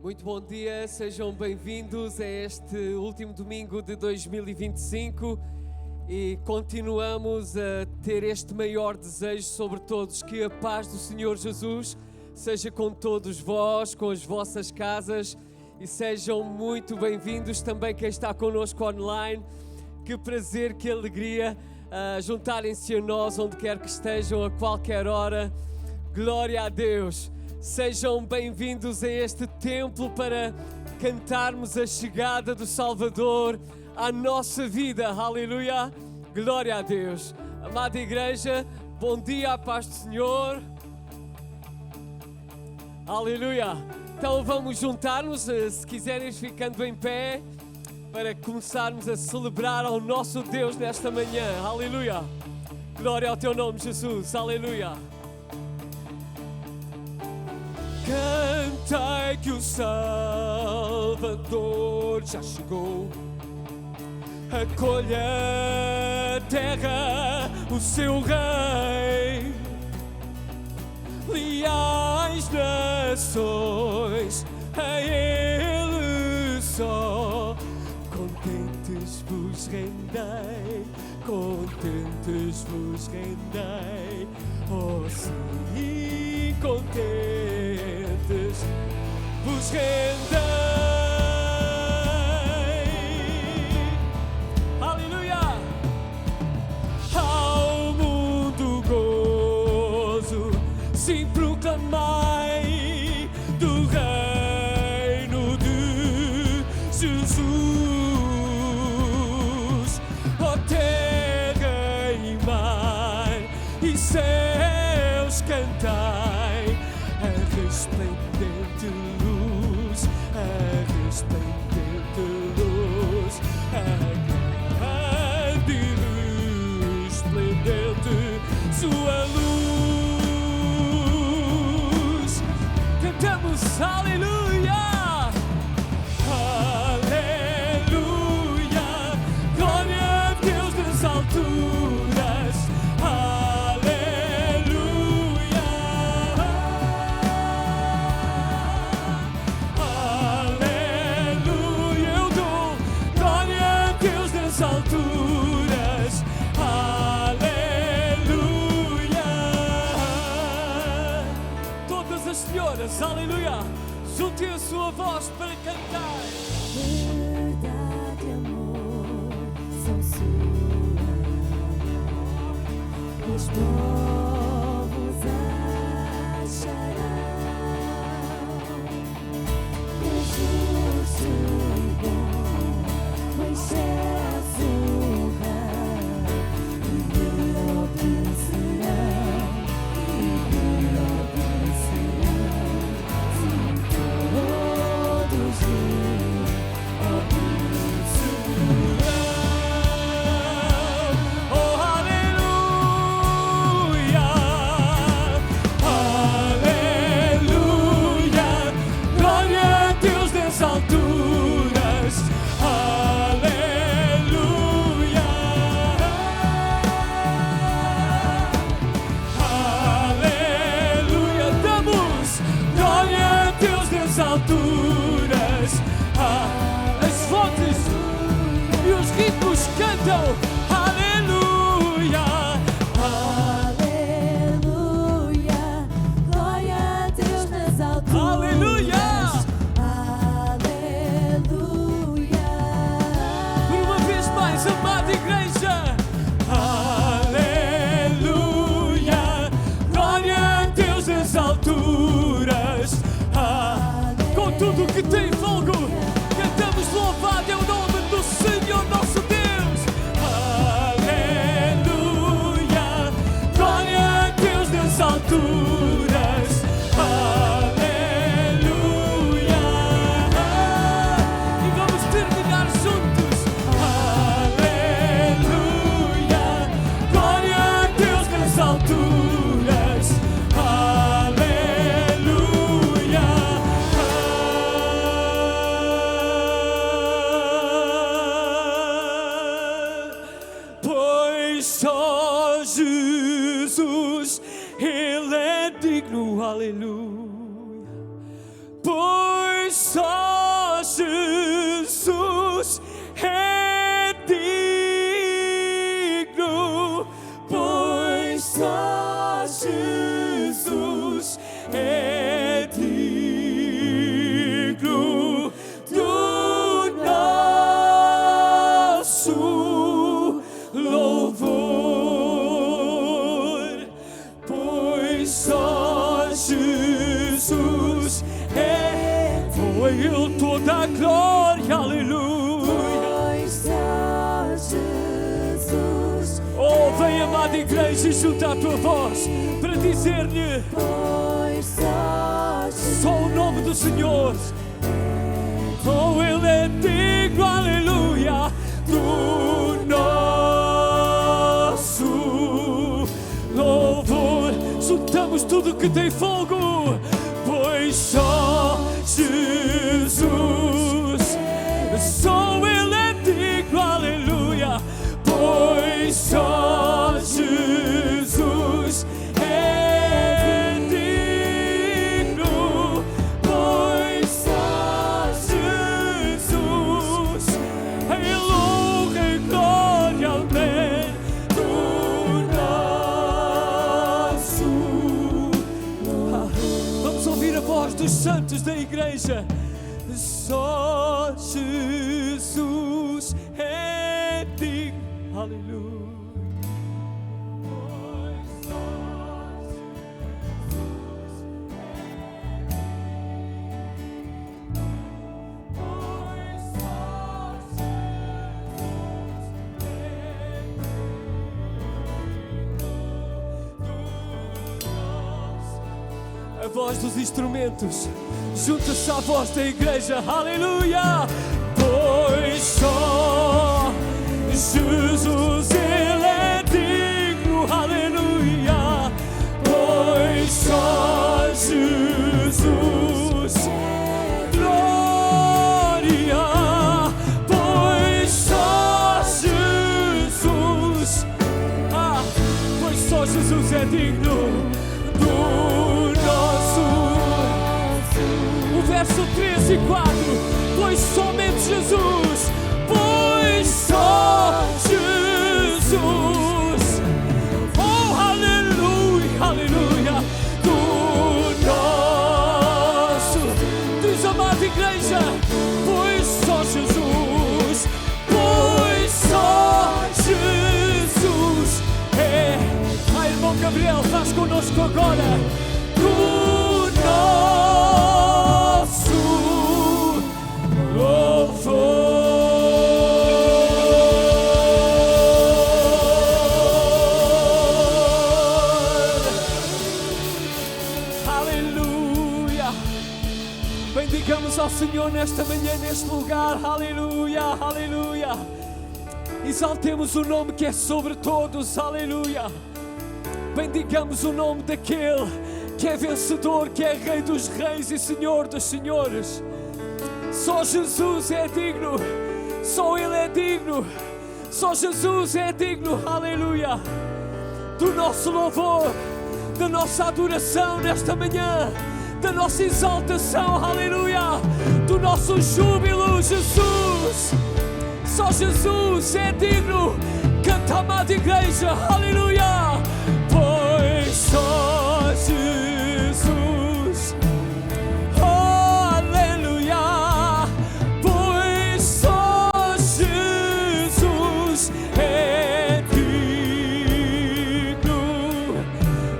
Muito bom dia, sejam bem-vindos a este último domingo de 2025 e continuamos a ter este maior desejo sobre todos, que a paz do Senhor Jesus seja com todos vós, com as vossas casas, e sejam muito bem-vindos também quem está connosco online. Que prazer, que alegria juntarem-se a nós onde quer que estejam, a qualquer hora. Glória a Deus. Sejam bem-vindos a este templo para cantarmos a chegada do Salvador à nossa vida. Aleluia! Glória a Deus. Amada igreja, bom dia, a paz do Senhor. Aleluia! Então vamos juntar-nos, se quiserem, ficando em pé, para começarmos a celebrar ao nosso Deus nesta manhã. Aleluia! Glória ao teu nome, Jesus. Aleluia! Cantai que o Salvador já chegou. Acolha a terra o seu rei. Leais nações, a ele só. Contentes vos rendei, contentes vos rendei. Oh sim, contentes vos rendei. Aleluia! Ao mundo gozo, sim, proclamai do reino de Jesus. Oh terra e mar e céus, cantai a resplendente luz, a resplendente luz, a grande e resplendente sua luz. Cantamos aleluia, aleluia, glória a Deus nas alturas, aleluia, aleluia, eu dou glória a Deus nas alturas, aleluia. Todas as senhoras, aleluia, juntem a sua voz para cantar. Verdade e amor são suas, os povos acharão que é justo e bom o excelso rei, e lhe obedecerão, e lhe obedecerão, sim, todos lhe Oh, aleluia, aleluia, glória a Deus nas alturas, aleluia, aleluia, damos glória a Deus nas alturas, as fontes e os ricos cantam aleluia, Aleluia, glória a Deus nas alturas. aleluia. Aleluia. Por uma vez mais, amada igreja, aleluia, glória a Deus nas alturas, com tudo que tem fogo, cantamos louvado é o nome do Senhor nosso Deus, aleluia, glória a Deus nas alturas, aleluia, e vamos terminar juntos, aleluia, glória a Deus nas alturas, aleluia. Pois só Jesus, Ele é digno, aleluia. Pois só Jesus é digno, pois só Jesus é digno do nosso louvor, pois só Jesus é digno. A Ele toda a glória, aleluia. Pois só Jesus Oh, vem, amada igreja, e junta a tua voz para dizer-lhe pois só Jesus só o nome do Senhor. Oh, Ele é digno, aleluia, do nosso louvor. Juntamos tudo que tem fogo, pois só Jesus, só Ele é digno, aleluia, pois só Jesus é digno, pois só Jesus é honra e glória, amém, do nosso. Vamos ouvir a voz dos santos da igreja. Só Jesus é digno, aleluia. A voz dos instrumentos junta-se à voz da igreja, aleluia. Pois só Jesus, Ele é digno, aleluia. Pois só Jesus, glória. Pois só Jesus, pois só Jesus é digno do nosso. O verso 3 e 4, pois somente Jesus, pois só Jesus, oh aleluia, aleluia, do nosso. Diz, amada igreja, pois só Jesus, pois só Jesus é. Ai, irmão Gabriel, faz conosco agora. Do nosso louvor. Aleluia. Bendigamos ao Senhor nesta manhã, neste lugar. Aleluia, aleluia. Exaltemos o nome que é sobre todos. Aleluia. Bendigamos o nome daquele que é vencedor, que é Rei dos Reis e Senhor dos Senhores. Só Jesus é digno, só Ele é digno, só Jesus é digno, aleluia, do nosso louvor, da nossa adoração nesta manhã, da nossa exaltação, aleluia, do nosso júbilo, Jesus. Só Jesus é digno. Canta, amada igreja, aleluia. Pois só Jesus, oh, aleluia. Pois só Jesus é digno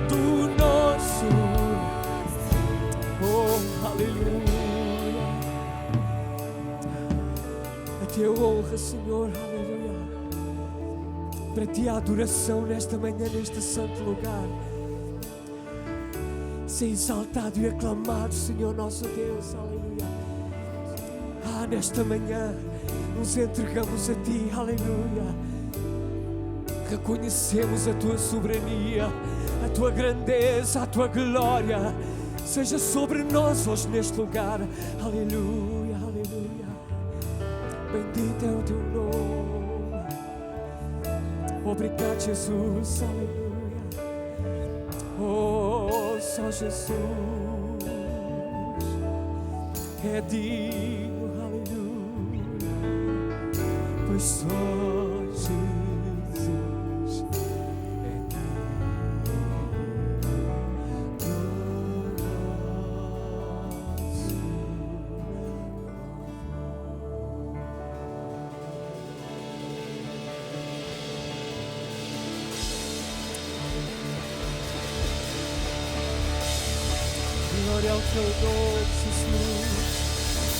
do nosso, oh, aleluia. A teu honra, Senhor, aleluia. Para ti a adoração nesta manhã, neste santo lugar. Ser exaltado e aclamado, Senhor nosso Deus, aleluia. Nesta manhã nos entregamos a ti, aleluia. Reconhecemos a tua soberania, a tua grandeza, a tua glória. Seja sobre nós hoje neste lugar, aleluia, aleluia. Bendito é o teu nome. Obrigado, Jesus, aleluia. Oh, só Jesus. é digno, aleluia, pois só Jesus é digno do nosso glória ao teu nome, Jesus.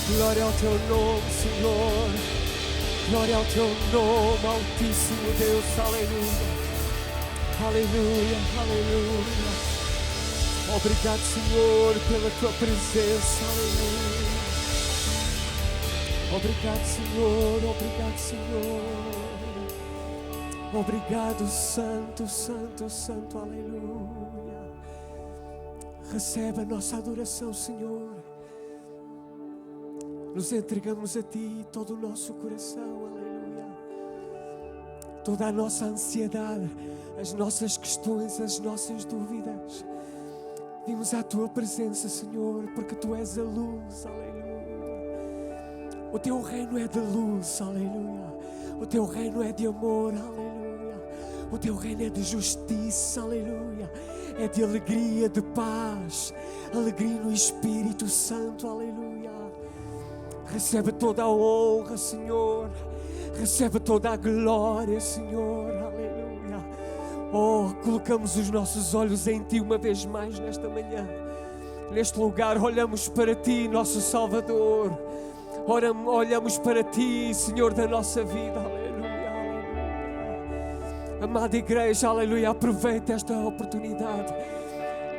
Glória ao teu nome, Senhor. Glória ao teu nome, Altíssimo Deus. Aleluia. Aleluia, aleluia. Obrigado, Senhor, pela tua presença. Aleluia. Obrigado, Senhor. Obrigado, Senhor. Obrigado, Santo, Santo, Santo. Aleluia. Recebe a nossa adoração, Senhor. Nos entregamos a Ti todo o nosso coração, aleluia. Toda a nossa ansiedade, as nossas questões, as nossas dúvidas. Vimos à Tua presença, Senhor, porque Tu és a luz, aleluia. O Teu reino é de luz, aleluia. O Teu reino é de amor, aleluia. O Teu reino é de justiça, aleluia. É de alegria, de paz, alegria no Espírito Santo, aleluia. Recebe toda a honra, Senhor. Recebe toda a glória, Senhor, aleluia. Oh, colocamos os nossos olhos em Ti uma vez mais nesta manhã. Neste lugar olhamos para Ti, nosso Salvador. Olhamos para Ti, Senhor da nossa vida, aleluia, aleluia. Amada igreja, aleluia, aproveita esta oportunidade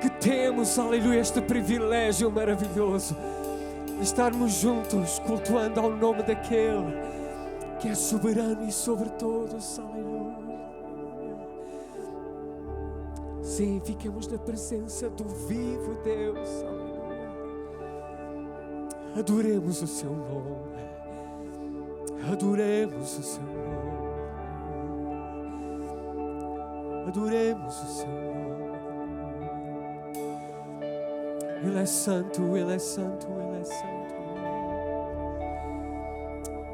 que temos, aleluia, este privilégio maravilhoso de estarmos juntos cultuando ao nome daquele que é soberano e sobre todos, aleluia. Sim, fiquemos na presença do vivo Deus, aleluia. Adoremos o Seu nome, adoremos o Seu nome, adoremos o Seu nome. Ele é santo, Ele é santo, Ele é santo.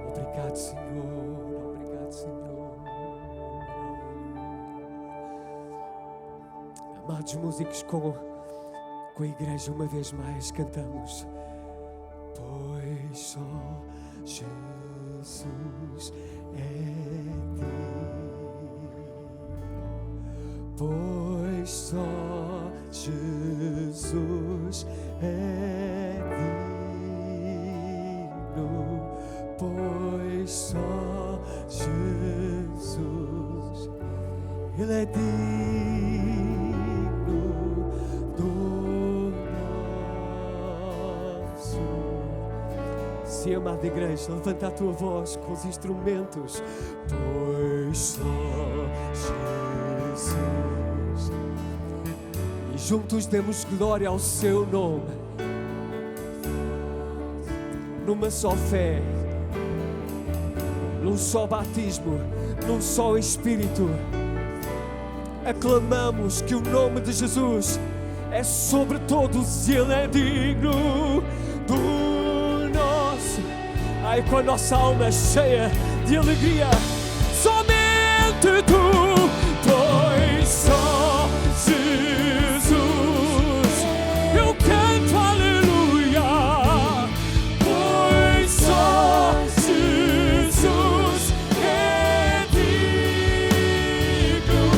Obrigado, Senhor, obrigado, Senhor. Amados músicos, com a igreja uma vez mais cantamos. Pois só Jesus é digno, pois só Jesus é digno, pois só Jesus, Ele é digno do nosso. Se amada igreja, levanta a tua voz com os instrumentos. Pois só Jesus. E juntos demos glória ao Seu nome. Numa só fé, num só batismo, num só Espírito, aclamamos que o nome de Jesus é sobre todos e Ele é digno do nosso. Ai, com a nossa alma cheia de alegria, somente Tu, pois só Jesus. Eu canto aleluia, pois só Jesus é digno,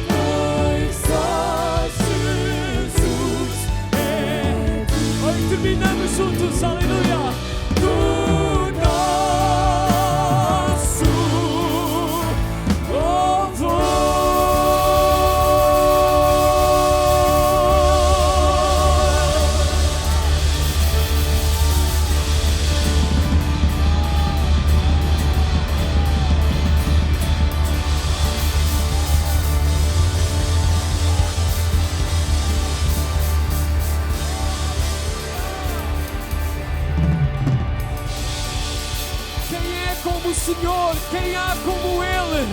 pois só Jesus é digno. Hoje terminamos juntos, aleluia. Senhor, quem há como Ele?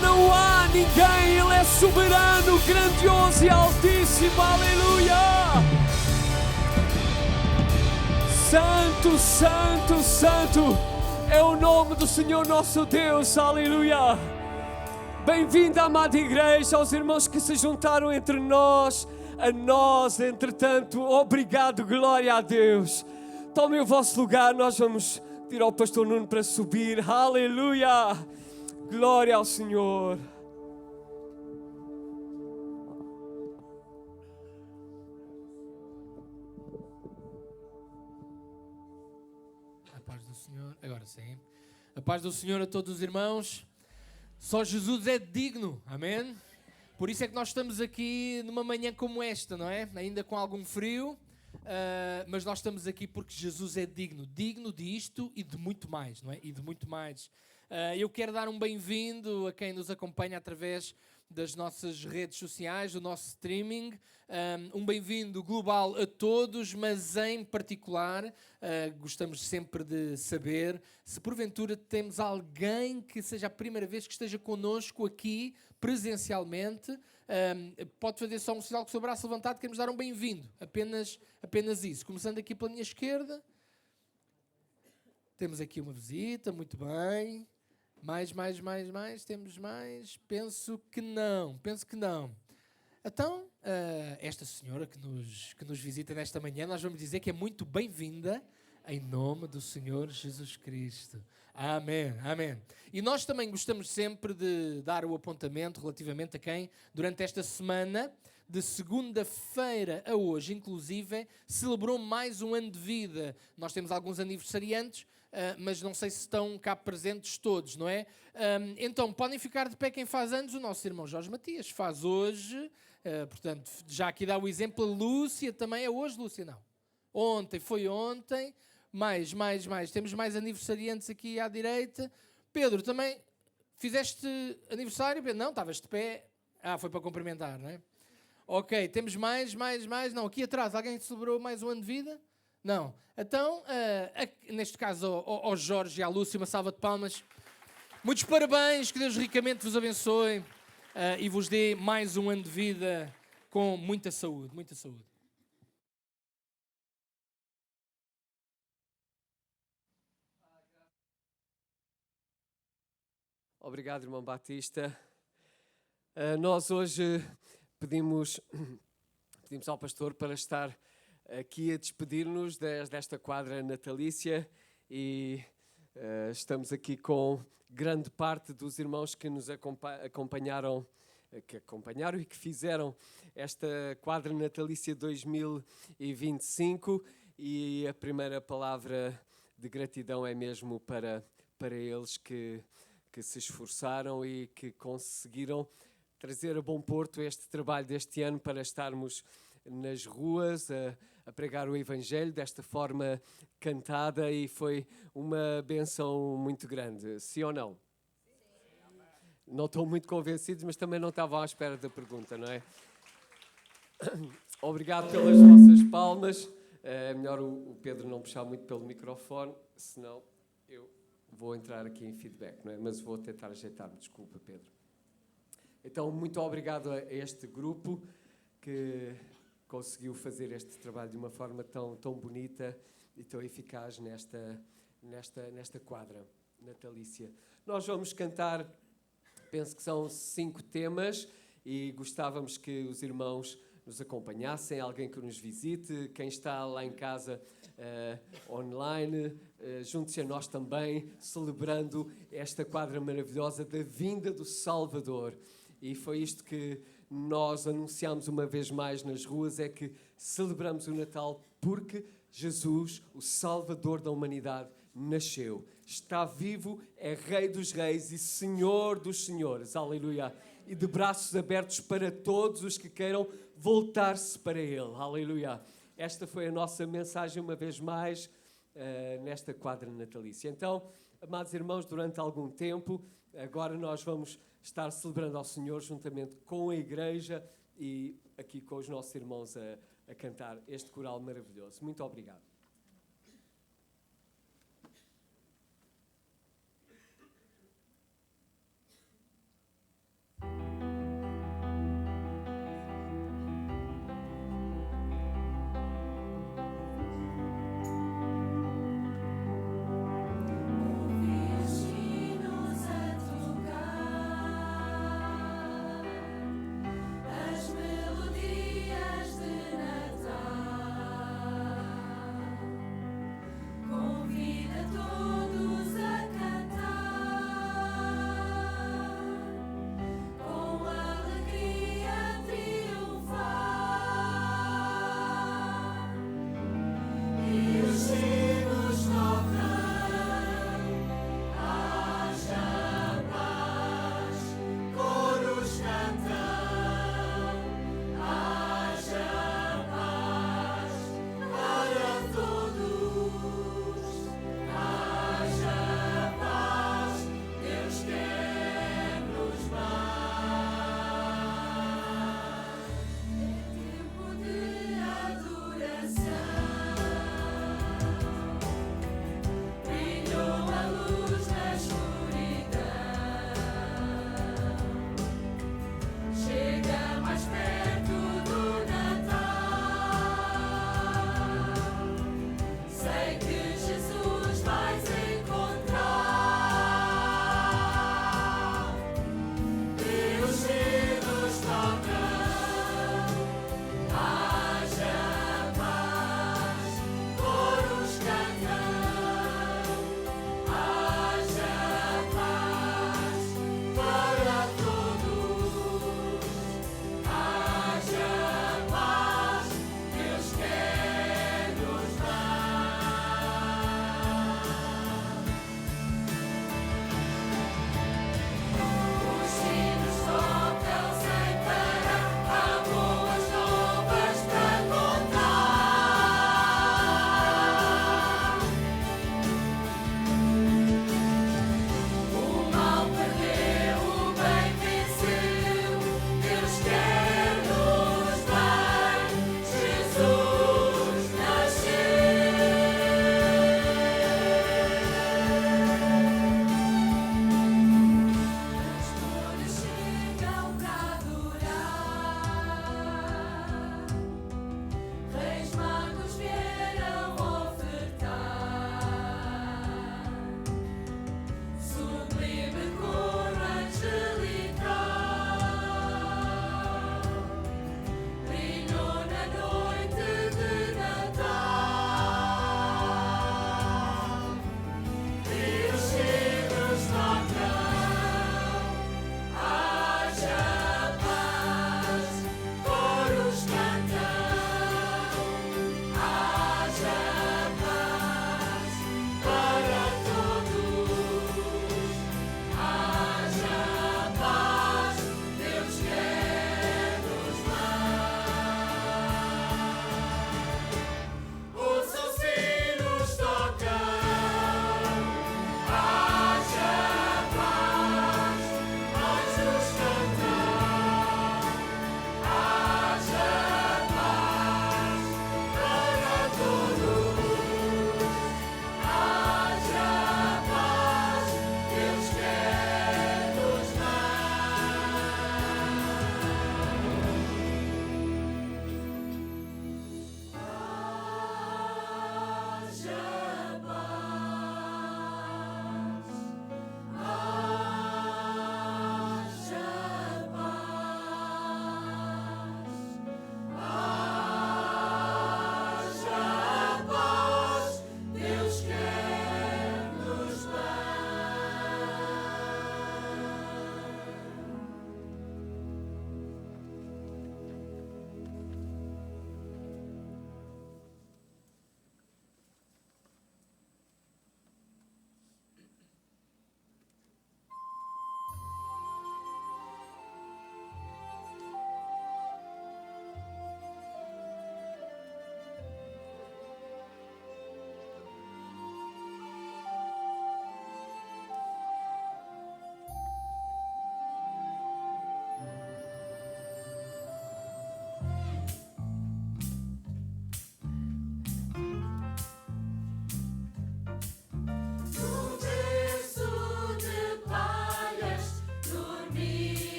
Não há ninguém, Ele é soberano, grandioso e altíssimo, aleluia! Santo, Santo, Santo é o nome do Senhor nosso Deus, aleluia. Bem-vinda, amada igreja, aos irmãos que se juntaram entre nós, a nós, entretanto, obrigado, glória a Deus. Tomem o vosso lugar, nós vamos pedir ao pastor Nuno para subir, aleluia, glória ao Senhor. A paz do Senhor, agora sim. A paz do Senhor a todos os irmãos. Só Jesus é digno, amém? Por isso é que nós estamos aqui numa manhã como esta, não é? Ainda com algum frio, mas nós estamos aqui porque Jesus é digno. Digno disto e de muito mais, não é? E de muito mais. Eu quero dar um bem-vindo a quem nos acompanha através das nossas redes sociais, do nosso streaming. Um bem-vindo global a todos, mas em particular gostamos sempre de saber se porventura temos alguém que seja a primeira vez que esteja connosco aqui presencialmente. Pode fazer só um sinal com o seu braço levantado, queremos dar um bem-vindo, apenas isso. Começando aqui pela minha esquerda, temos aqui uma visita, muito bem. Mais, temos mais? Penso que não. Então, esta senhora que nos visita nesta manhã, nós vamos dizer que é muito bem-vinda em nome do Senhor Jesus Cristo. Amém, amém. E nós também gostamos sempre de dar o apontamento relativamente a quem, durante esta semana, de segunda-feira a hoje, inclusive, celebrou mais um ano de vida. Nós temos alguns aniversariantes, mas não sei se estão cá presentes todos, não é? Então, podem ficar de pé quem faz anos. O nosso irmão Jorge Matias faz hoje, portanto, já aqui dá o exemplo. A Lúcia também é hoje, Lúcia, não? Foi ontem. Mais. Temos mais aniversariantes aqui à direita. Pedro, também fizeste aniversário? Não, estavas de pé. Foi para cumprimentar, não é? Ok, temos mais. Não, aqui atrás, alguém celebrou mais um ano de vida? Não. Então, neste caso, ao Jorge e à Lúcia, uma salva de palmas. Muitos parabéns, que Deus ricamente vos abençoe e vos dê mais um ano de vida com muita saúde, muita saúde. Obrigado, irmão Batista. Nós hoje pedimos ao pastor para estar aqui a despedir-nos desta quadra natalícia e estamos aqui com grande parte dos irmãos que nos acompanharam e que fizeram esta quadra natalícia 2025 e a primeira palavra de gratidão é mesmo para eles que se esforçaram e que conseguiram trazer a bom porto este trabalho deste ano para estarmos nas ruas a pregar o Evangelho desta forma cantada e foi uma bênção muito grande, sim ou não? Não estou muito convencido, mas também não estavam à espera da pergunta, não é? Obrigado pelas vossas palmas. É melhor o Pedro não puxar muito pelo microfone, senão eu vou entrar aqui em feedback, não é? Mas vou tentar ajeitar-me, desculpa, Pedro. Então, muito obrigado a este grupo que conseguiu fazer este trabalho de uma forma tão bonita e tão eficaz nesta quadra natalícia. Nós vamos cantar, penso que são 5 temas e gostávamos que os irmãos nos acompanhassem, alguém que nos visite, quem está lá em casa online, junte-se a nós também, celebrando esta quadra maravilhosa da vinda do Salvador. E foi isto que nós anunciámos uma vez mais nas ruas, é que celebramos o Natal porque Jesus, o Salvador da humanidade, nasceu. Está vivo, é Rei dos Reis e Senhor dos Senhores. Aleluia. E de braços abertos para todos os que queiram voltar-se para Ele. Aleluia. Esta foi a nossa mensagem uma vez mais nesta quadra natalícia. Então, amados irmãos, durante algum tempo, agora nós vamos estar celebrando ao Senhor juntamente com a igreja e aqui com os nossos irmãos a cantar este coral maravilhoso. Muito obrigado.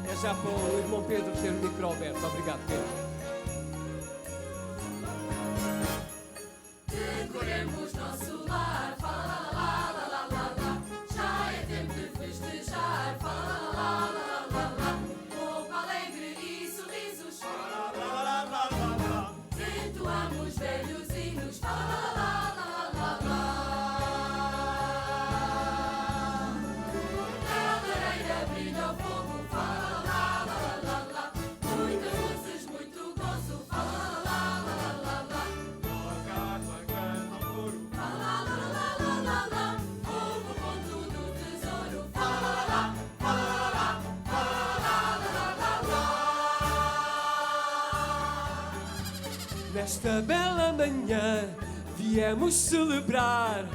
É já para o irmão Pedro ter o micro aberto. Obrigado, Pedro. Decoremos nosso lar, fala lá, lá, lá, lá, lá. Já é tempo de festejar, fala lá, lá, lá, lá. Roupa alegre e sorrisos, fala lá, lá, lá, lá, lá. Entoamos velhos hinos, fala lá, lá, lá, lá. Na lareira brilha o fogo, fala lá, lá, lá, lá. Muitas luzes, muito gozo, fala lá, lá, lá, lá. Fala lá, lá, lá, lá, lá. Fogo com tudo tesouro, fala lá, fala lá, fala lá, lá, lá, lá. Nesta bela manhã viemos celebrar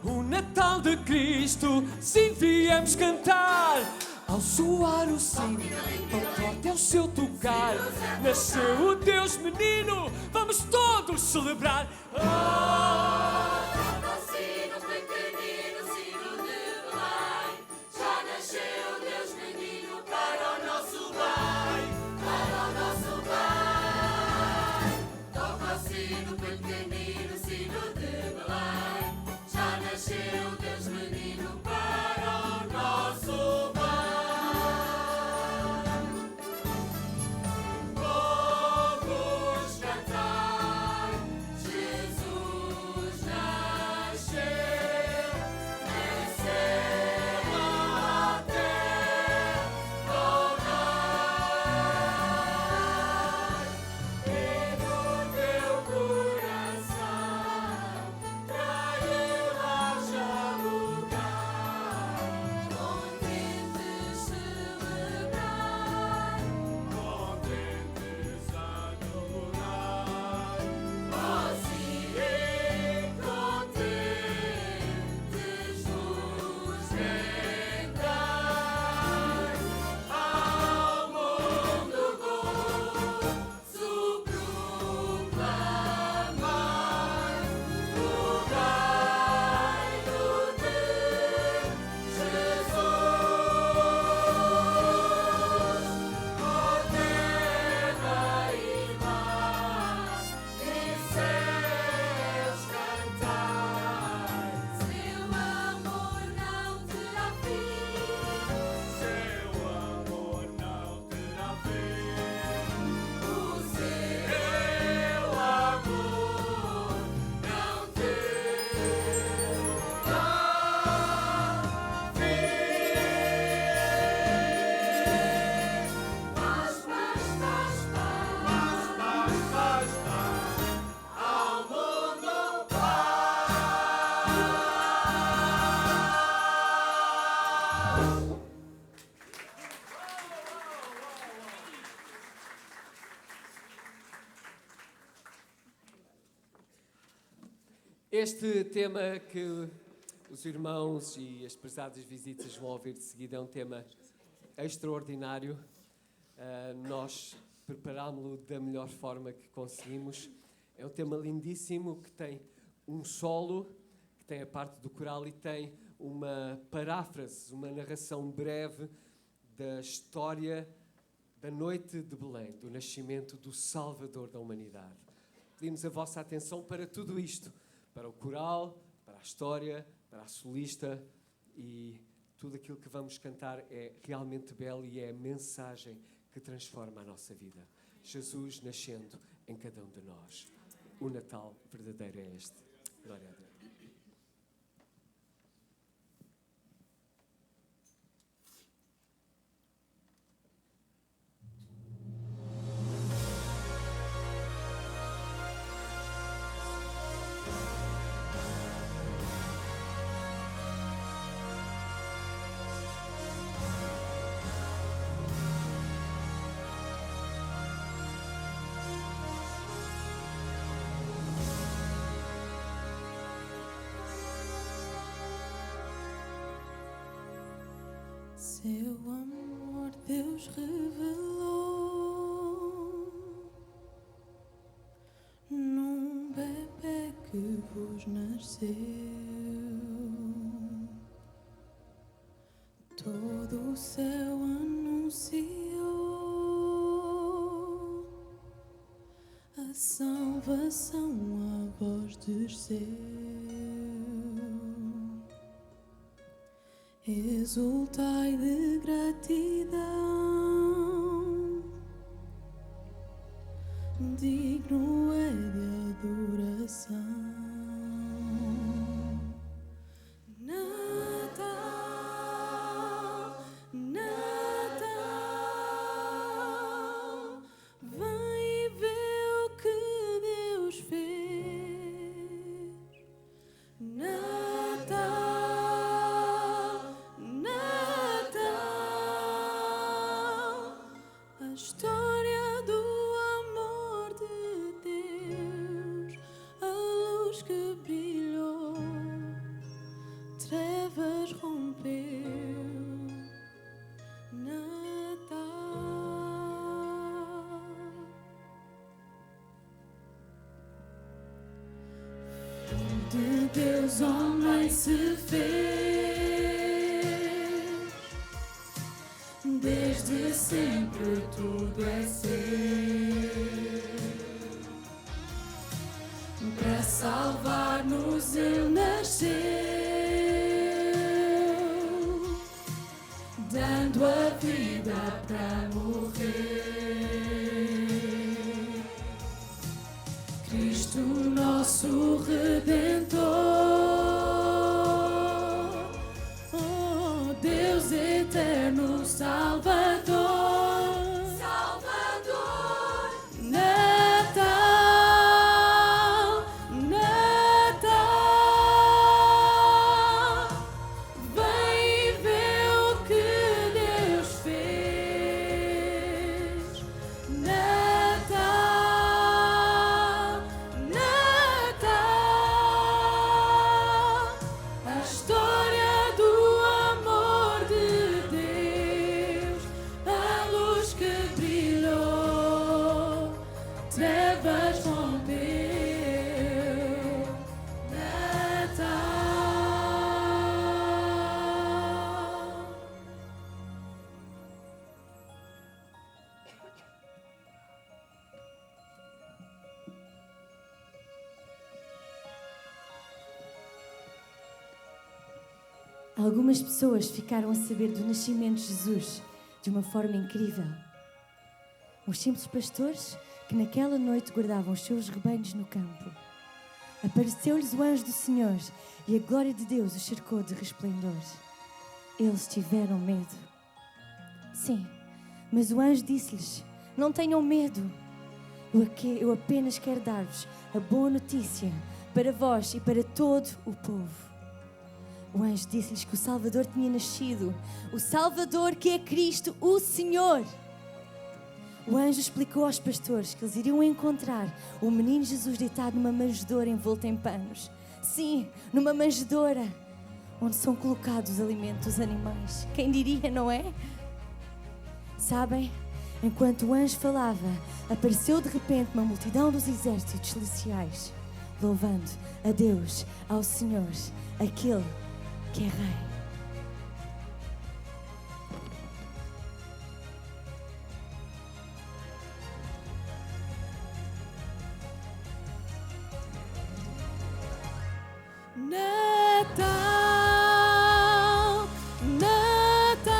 o Natal de Cristo. Sim, viemos cantar. Ao soar o sino, tão forte é o seu tocar. Nasceu o Deus menino, vamos todos celebrar. Toca o sino pequenino, sino de Belém. Já nasceu Deus menino para o nosso bem, para o nosso bem. Toca o sino pequenino, sino de Belém. Já nasceu Deus menino para o nosso bem. Vamos cantar, Jesus Este tema que os irmãos e as prezadas visitas vão ouvir de seguida é um tema extraordinário. Nós preparámos-lo da melhor forma que conseguimos. É um tema lindíssimo que tem um solo, que tem a parte do coral e tem uma paráfrase, uma narração breve da história da noite de Belém, do nascimento do Salvador da humanidade. Pedimos a vossa atenção para tudo isto, para o coral, para a história, para a solista, e tudo aquilo que vamos cantar é realmente belo e é a mensagem que transforma a nossa vida. Jesus nascendo em cada um de nós. O Natal verdadeiro é este. Glória a Deus. Seu amor Deus revelou num bebê que vos nasceu. Todo o céu anunciou a salvação, a voz desceu. Exultai de gratidão, digno é de adoração. Natal, Natal, vem e vê o que Deus fez. Natal, a história do amor de Deus, a luz que brilhou, trevas rompeu. Natal, Filho de Deus, homem se fez. Desde sempre tudo é seu, para salvar-nos ele nasceu, dando a vida para morrer. Cristo nosso Redentor, oh Deus eterno, Salvador, Salvador. Natal, Natal, vem e vê o que Deus fez. Natal, Natal, a história do amor de Deus, a luz que brilhou, trevas rompeu. Natal. Algumas pessoas ficaram a saber do nascimento de Jesus de uma forma incrível. Os simples pastores que naquela noite guardavam os seus rebanhos no campo. Apareceu-lhes o anjo do Senhor e a glória de Deus os cercou de resplendor. Eles tiveram medo. Sim, mas o anjo disse-lhes: não tenham medo. Eu apenas quero dar-vos a boa notícia para vós e para todo o povo. O anjo disse-lhes que o Salvador tinha nascido, o Salvador que é Cristo, o Senhor. O anjo explicou aos pastores que eles iriam encontrar o menino Jesus deitado numa manjedoura envolto em panos, Sim, numa manjedoura, onde são colocados os alimentos dos animais. Quem diria, não é? Sabem, enquanto o anjo falava, apareceu de repente uma multidão dos exércitos celestiais, louvando a Deus, ao Senhor, aquele que é Rei. Natal, Natal,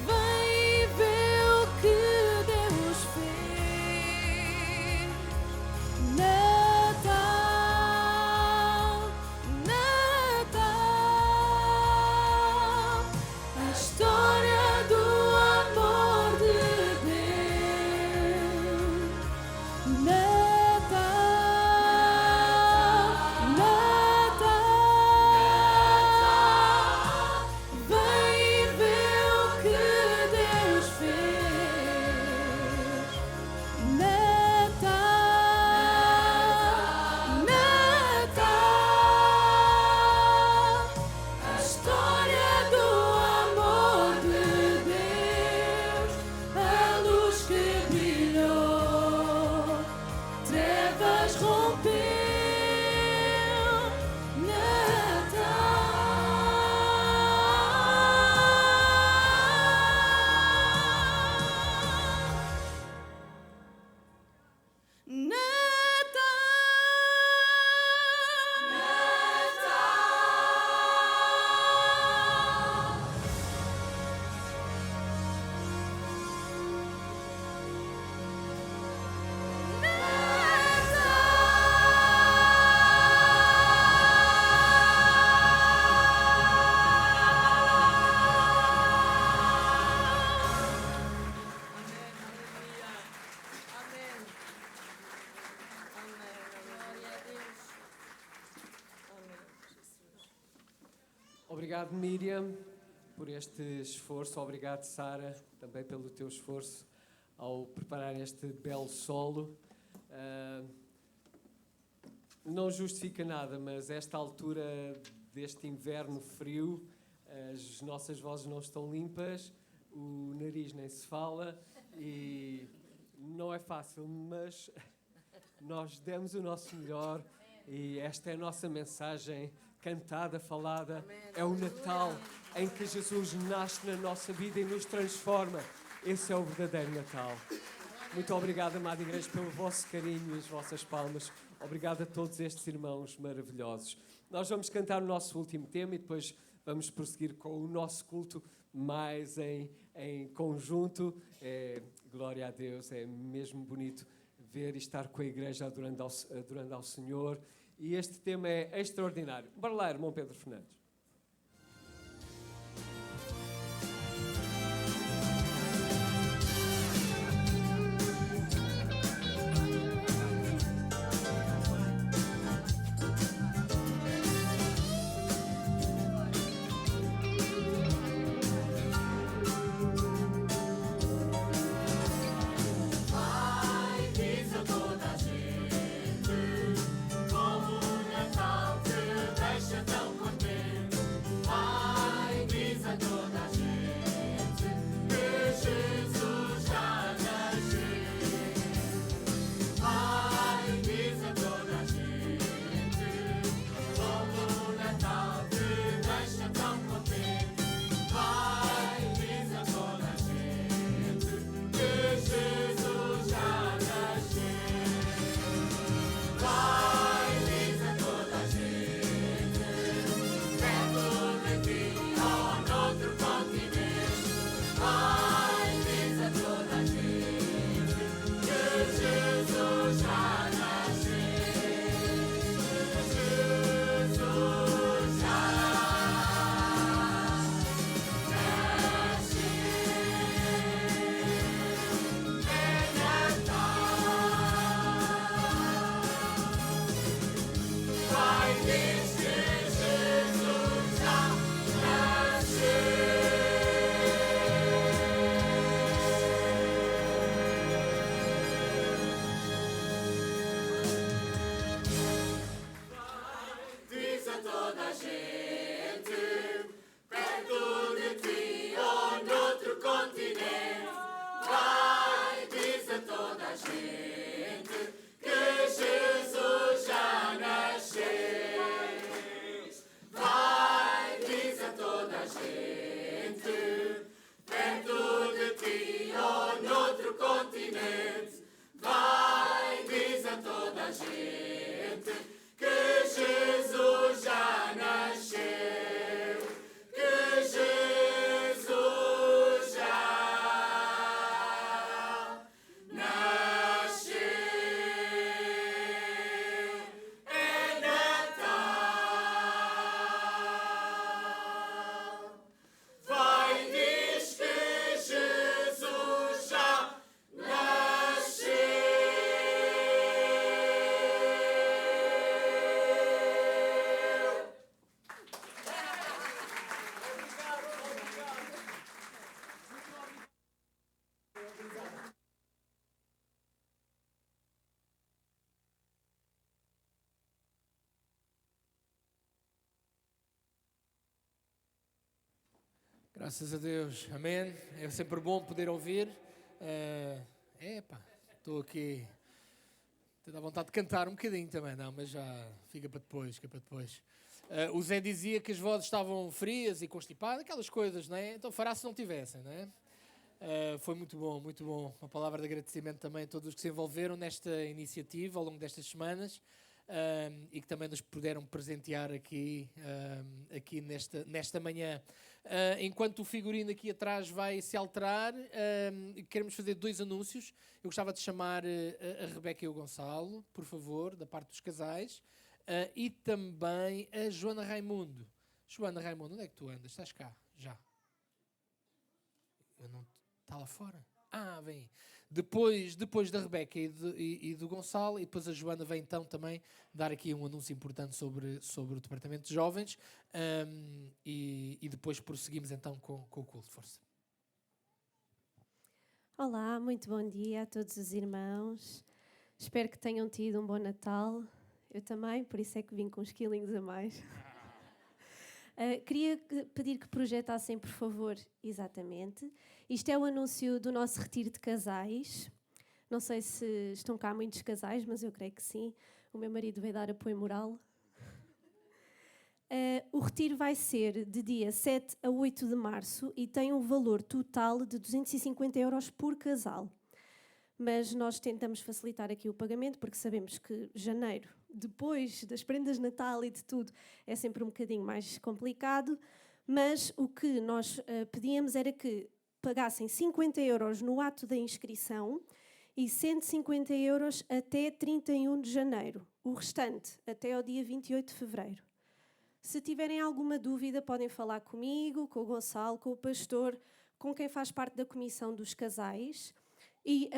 vem ver o que Deus fez. Natal, Natal, a história do amor de Deus. Obrigado, Miriam, por este esforço. Obrigado, Sara, também pelo teu esforço ao preparar este belo solo. Não justifica nada, mas esta altura deste inverno frio, as nossas vozes não estão limpas, o nariz nem se fala e não é fácil, mas nós demos o nosso melhor e esta é a nossa mensagem cantada, falada. É o Natal em que Jesus nasce na nossa vida e nos transforma. Esse é o verdadeiro Natal. Muito obrigado, amada igreja, pelo vosso carinho e as vossas palmas. Obrigado a todos estes irmãos maravilhosos. Nós vamos cantar o nosso último tema e depois vamos prosseguir com o nosso culto mais em conjunto. Glória a Deus, é mesmo bonito ver e estar com a igreja adorando ao Senhor. E este tema é extraordinário. Bora lá, irmão Pedro Fernandes. Como o Natal te deixa tão contente. Graças a Deus, amém. É sempre bom poder ouvir. Estou aqui. Tenho vontade de cantar um bocadinho também, não, mas já fica para depois. O Zé dizia que as vozes estavam frias e constipadas, aquelas coisas, não é? Então fará se não tivessem, não é? Foi muito bom, muito bom. Uma palavra de agradecimento também a todos os que se envolveram nesta iniciativa ao longo destas semanas e que também nos puderam presentear aqui nesta manhã. Enquanto o figurino aqui atrás vai se alterar, queremos fazer 2 anúncios. Eu gostava de chamar a Rebeca e o Gonçalo, por favor, da parte dos casais, e também a Joana Raimundo. Joana Raimundo, onde é que tu andas? Estás cá? Já. Eu não... Está lá fora? Vem. Depois da Rebeca e do Gonçalo, e depois a Joana vem então também dar aqui um anúncio importante sobre o Departamento de Jovens e depois prosseguimos então com o culto. Força. Olá, muito bom dia a todos os irmãos. Espero que tenham tido um bom Natal. Eu também, por isso é que vim com uns quilinhos a mais. Queria pedir que projetassem, por favor, exatamente. Isto é o anúncio do nosso retiro de casais. Não sei se estão cá muitos casais, mas eu creio que sim. O meu marido veio dar apoio moral. O retiro vai ser de dia 7 a 8 de março e tem um valor total de 250 € por casal. Mas nós tentamos facilitar aqui o pagamento porque sabemos que janeiro, depois das prendas de Natal e de tudo, é sempre um bocadinho mais complicado, mas o que nós pedíamos era que pagassem 50 € no ato da inscrição e 150 € até 31 de janeiro, o restante até ao dia 28 de fevereiro. Se tiverem alguma dúvida, podem falar comigo, com o Gonçalo, com o pastor, com quem faz parte da comissão dos casais. E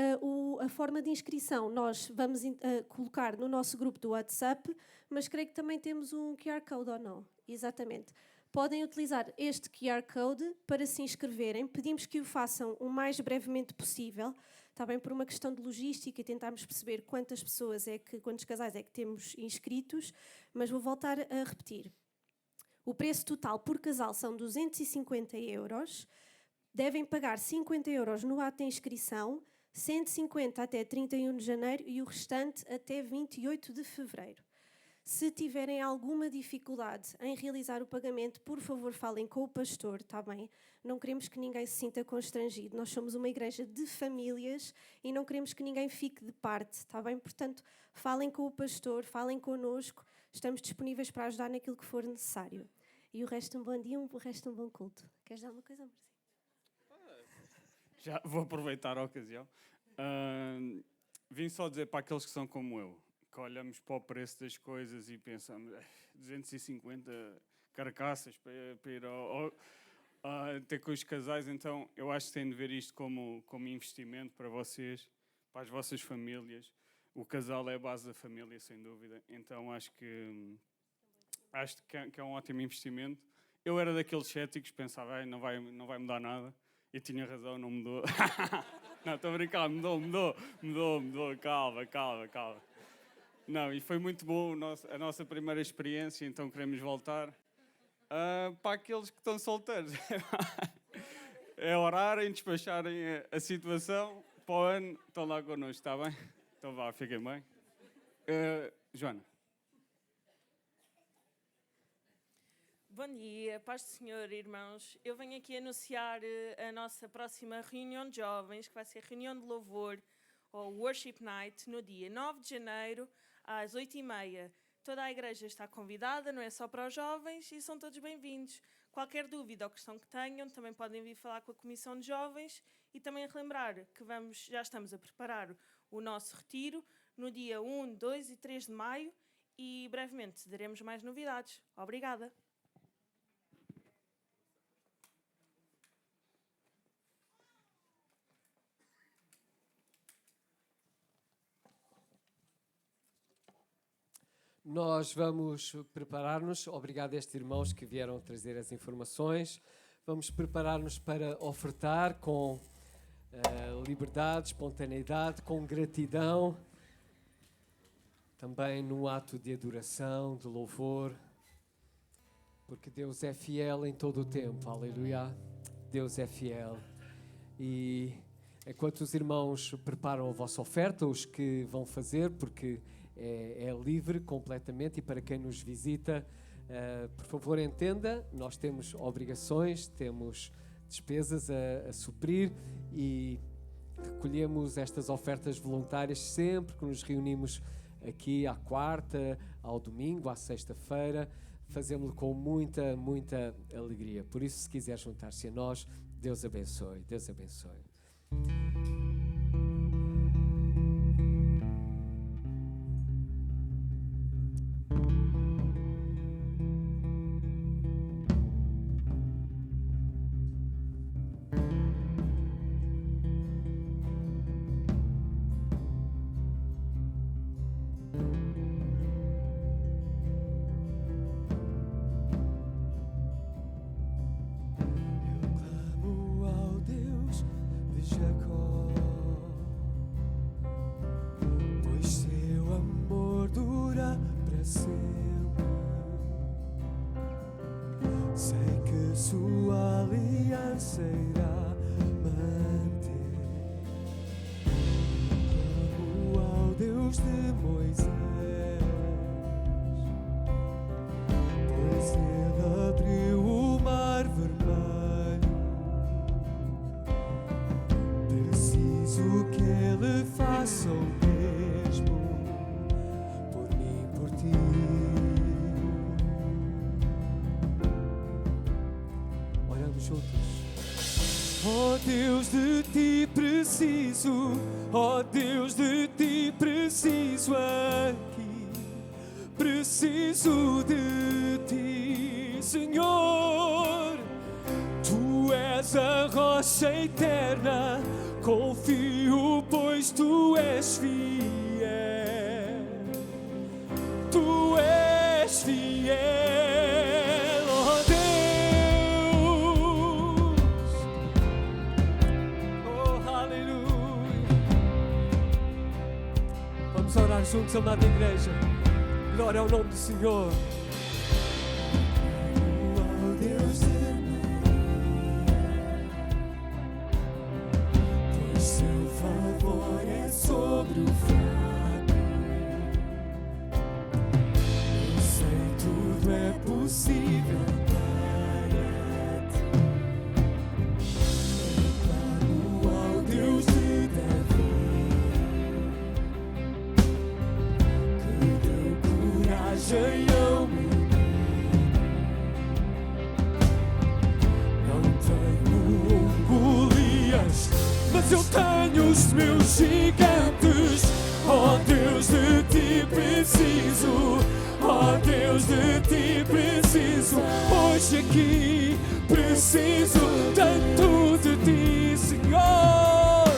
a forma de inscrição nós vamos colocar no nosso grupo do WhatsApp, mas creio que também temos um QR Code ou não? Exatamente. Podem utilizar este QR Code para se inscreverem. Pedimos que o façam o mais brevemente possível, está bem? Por uma questão de logística e tentarmos perceber quantos casais é que temos inscritos, mas vou voltar a repetir. O preço total por casal são 250 €. Devem pagar 50 € no ato de inscrição, 150 até 31 de janeiro e o restante até 28 de fevereiro. Se tiverem alguma dificuldade em realizar o pagamento, por favor, falem com o pastor, está bem? Não queremos que ninguém se sinta constrangido. Nós somos uma igreja de famílias e não queremos que ninguém fique de parte, está bem? Portanto, falem com o pastor, falem connosco. Estamos disponíveis para ajudar naquilo que for necessário. E o resto um bom dia, o resto um bom culto. Queres dar uma coisa, Marcinho? Já vou aproveitar a ocasião. Vim só dizer para aqueles que são como eu, que olhamos para o preço das coisas e pensamos 250 carcaças para ir ter com os casais. Então eu acho que têm de ver isto como investimento para vocês, para as vossas famílias. O casal é a base da família, sem dúvida. Então acho que é um ótimo investimento. Eu era daqueles céticos que pensava, não vai mudar nada. E tinha razão, não mudou. Não, estou a brincar, mudou. Calma. Não, e foi muito bom a nossa primeira experiência, então queremos voltar. Para aqueles que estão solteiros, é orarem, despacharem a situação. Para o ano, estão lá connosco, está bem? Então vá, fiquem bem. Joana. Bom dia, paz do Senhor, irmãos. Eu venho aqui anunciar a nossa próxima reunião de jovens, que vai ser reunião de louvor, ou Worship Night, no dia 9 de janeiro, às 8h30. Toda a igreja está convidada, não é só para os jovens, e são todos bem-vindos. Qualquer dúvida ou questão que tenham, também podem vir falar com a Comissão de Jovens, e também relembrar que já estamos a preparar o nosso retiro no dia 1, 2 e 3 de maio, e brevemente daremos mais novidades. Obrigada. Nós vamos preparar-nos, obrigado a estes irmãos que vieram trazer as informações, vamos preparar-nos para ofertar com liberdade, espontaneidade, com gratidão, também num ato de adoração, de louvor, porque Deus é fiel em todo o tempo, aleluia. Deus é fiel. E enquanto os irmãos preparam a vossa oferta, os que vão fazer, porque é livre completamente, e para quem nos visita, por favor entenda, nós temos obrigações, temos despesas a suprir e recolhemos estas ofertas voluntárias sempre que nos reunimos aqui à quarta, ao domingo, à sexta-feira. Fazemos-lo com muita, muita alegria. Por isso, se quiser juntar-se a nós, Deus abençoe. Deus abençoe. Sua aliança irá manter. Clamo ao Deus de Moisés, pois ele abriu o mar vermelho. Preciso que ele faça o mesmo por mim, por ti. Oh Deus, de ti preciso, oh Deus, de ti preciso aqui, preciso de ti, Senhor. Tu és a rocha eterna, confio, pois tu és fiel, tu és fiel. Vamos orar juntos, amada igreja. Glória ao nome do Senhor. Oh Deus de Maria, pois seu favor é sobre o fraco. Eu sei, tudo é possível para ti. Clamo ao Deus de Davi, eu me não tenho um Golias, mas eu tenho os meus gigantes. Oh Deus, de ti preciso, oh Deus, de ti preciso. Hoje aqui preciso tanto de ti, Senhor.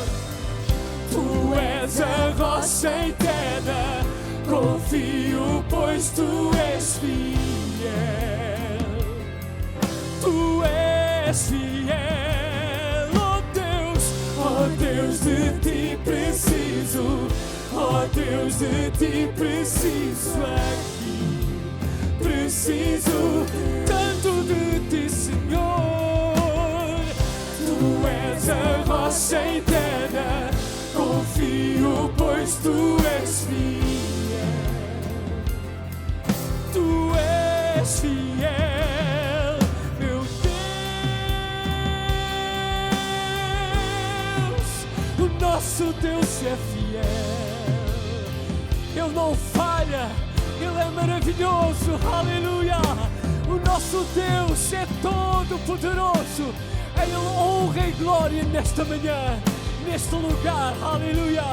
Tu és a rocha eterna, confio, pois tu és fiel, tu és fiel. Oh Deus, de ti preciso, oh Deus, de ti preciso aqui, preciso tanto de ti, Senhor. Tu és a rocha eterna, confio, pois tu és fiel. Tu és fiel, meu Deus. O nosso Deus é fiel. Ele não falha, Ele é maravilhoso. Aleluia. O nosso Deus é todo poderoso. A Ele honra e glória nesta manhã, neste lugar. Aleluia.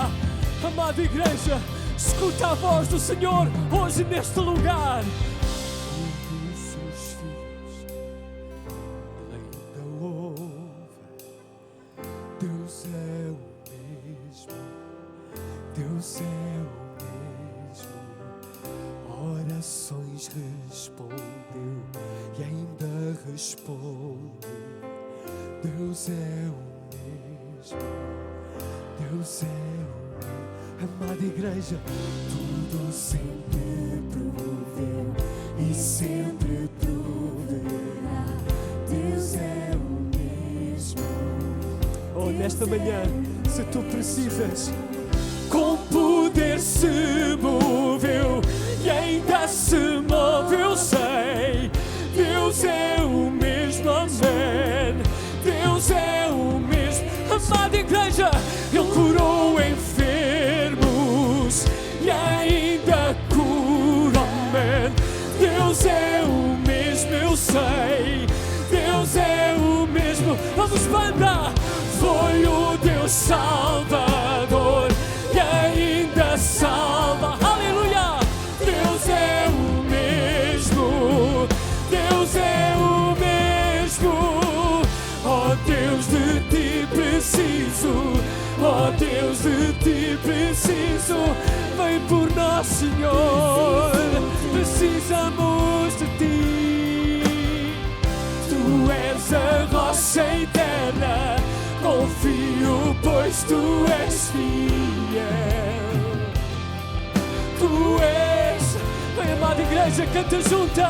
Amada igreja, escuta a voz do Senhor hoje neste lugar. Um dos seus filhos ainda ouve. Deus é o mesmo, Deus é o mesmo. Orações respondeu e ainda responde. Deus é o mesmo, Deus é o mesmo. Amada igreja, tudo sempre proveu e sempre proverá. Deus é o nesta manhã, se tu precisas. Com poder se moveu e ainda se move, eu sei. Deus é o mesmo, amém. Deus é o mesmo. Amada igreja, Ele curou enfermos e ainda cura, amém. Deus é o mesmo, eu sei. Deus é o mesmo. Vamos, banda! Foi o Deus Salvador e ainda salva. Aleluia! Deus é o mesmo. Deus é o mesmo. Oh Deus, de ti preciso. Oh Deus, de ti preciso. Vem por nós, Senhor. Precisamos de ti. Tu és a rocha eterna. Confio, pois tu és fiel. Tu és. Vem, amada igreja, canta junta.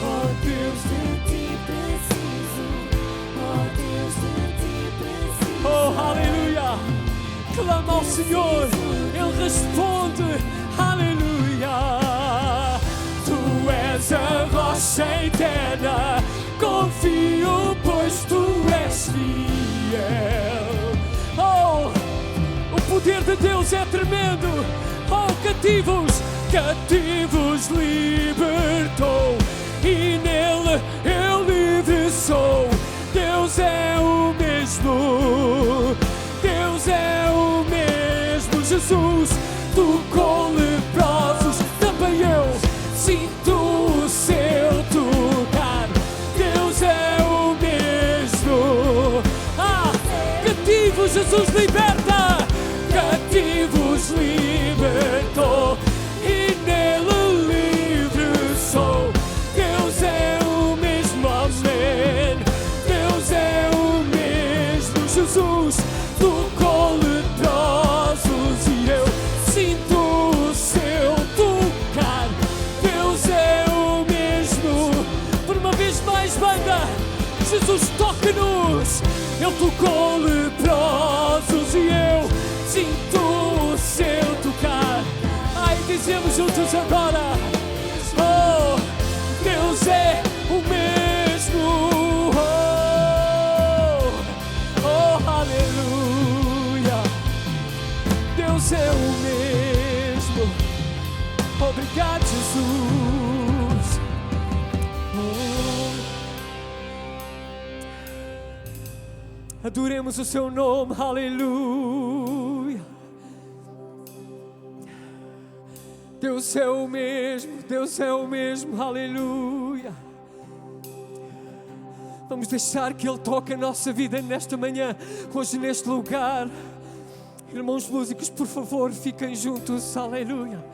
Oh Deus, de ti preciso. Oh Deus, de ti preciso. Oh, aleluia! Clama ao Senhor, Ele responde. Aleluia! Tu és a rocha eterna. Confio, pois tu és fiel. Oh, o poder de Deus é tremendo. Oh, cativos libertou e nele eu livre sou. Deus é o mesmo. Deus é o mesmo. Jesus tocou leprosos, também eu sinto o seu tocar. Deus é o mesmo. Cativos Jesus liberta. Cativos libertou e nele livre sou. Deus é o mesmo, amém. Deus é o mesmo. Jesus tocou leprosos e eu sinto o seu tocar. Deus é o mesmo. Por uma vez mais, banda, Jesus toca-nos. Ele tocou leprosos e eu sinto o seu tocar. Ai, dizemos juntos agora. Oh, Deus é o mesmo. Oh, aleluia. Deus é o mesmo. Obrigado, Jesus. Adoremos o seu nome, aleluia. Deus é o mesmo, Deus é o mesmo, aleluia. Vamos deixar que Ele toque a nossa vida nesta manhã, hoje neste lugar. Irmãos músicos, por favor, fiquem juntos, aleluia.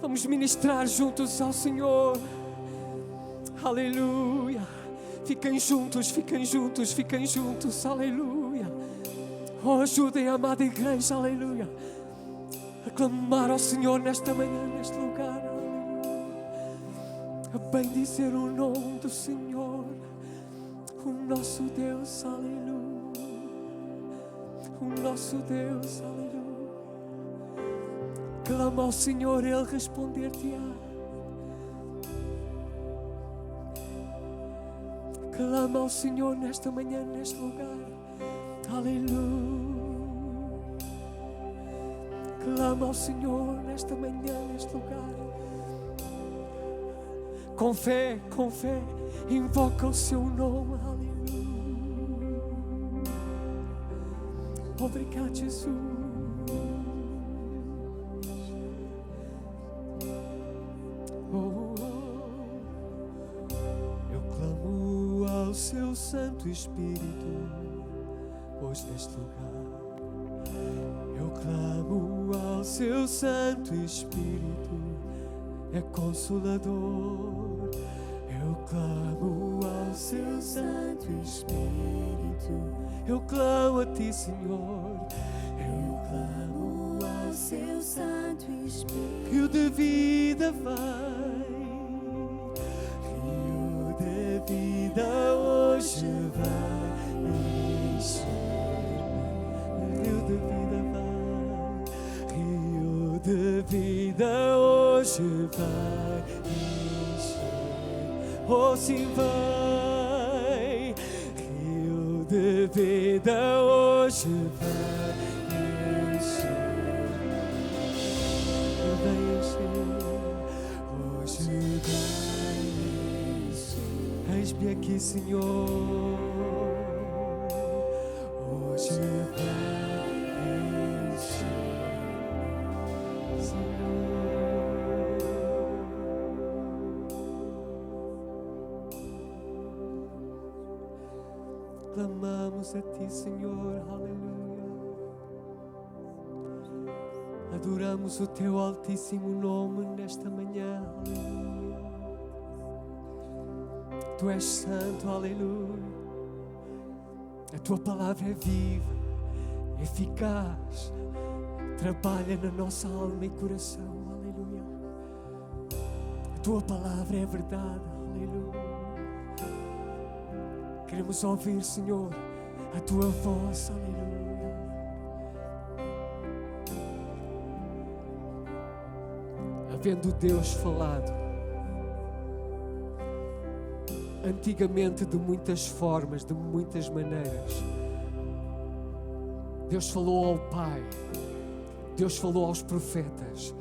Vamos ministrar juntos ao Senhor, aleluia. Fiquem juntos, fiquem juntos, fiquem juntos, aleluia. Oh, ajudem a amada igreja, aleluia, a clamar ao Senhor nesta manhã, neste lugar, aleluia. A bendizer o nome do Senhor, o nosso Deus, aleluia. O nosso Deus, aleluia. Clama ao Senhor, Ele responder-te-á. Clama ao Senhor nesta manhã, neste lugar. Aleluia. Clama ao Senhor nesta manhã, neste lugar. Com fé, invoca o seu nome. Aleluia. Obrigado, Jesus. O seu Santo Espírito hoje neste lugar. Eu clamo ao seu Santo Espírito, é consolador. Eu clamo ao seu Santo Espírito, eu clamo a ti, Senhor. Eu clamo ao seu Santo Espírito, Rio de vida vai, Rio de vida hoje vai vida hoje vai encher. Oh, sim, vai. Rio de vida hoje vai encher. Vai encher. Hoje vai encher. Eis-me aqui, Senhor. Hoje vai encher. Clamamos a Ti, Senhor, aleluia. Adoramos o Teu altíssimo nome nesta manhã, aleluia. Tu és santo, aleluia. A Tua palavra é viva, eficaz, trabalha na nossa alma e coração, aleluia. A Tua palavra é verdade, aleluia. Queremos ouvir, Senhor, a Tua voz, aleluia. Havendo Deus falado antigamente de muitas formas, de muitas maneiras, Deus falou ao Pai, Deus falou aos profetas,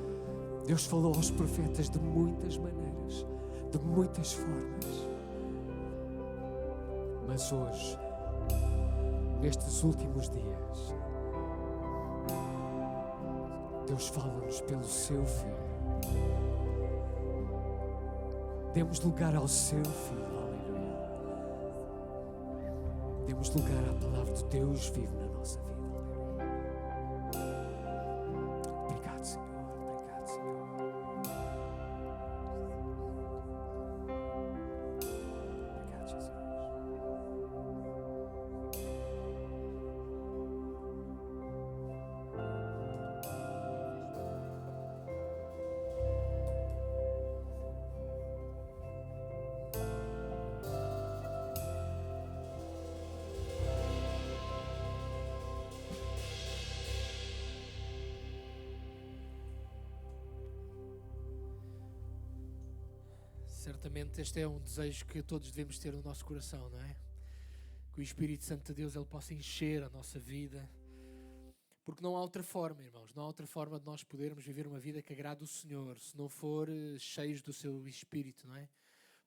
Deus falou aos profetas de muitas maneiras, de muitas formas. Mas hoje, nestes últimos dias, Deus fala-nos pelo Seu Filho. Demos lugar ao Seu Filho, aleluia. Demos lugar à palavra de Deus vivo na nossa vida, aleluia. Obrigado, Senhor. Obrigado, Senhor. Obrigado, Jesus. Certamente este é um desejo que todos devemos ter no nosso coração, não é? Que o Espírito Santo de Deus ele possa encher a nossa vida. Porque não há outra forma, irmãos, não há outra forma de nós podermos viver uma vida que agrade o Senhor, se não for cheios do seu Espírito, não é?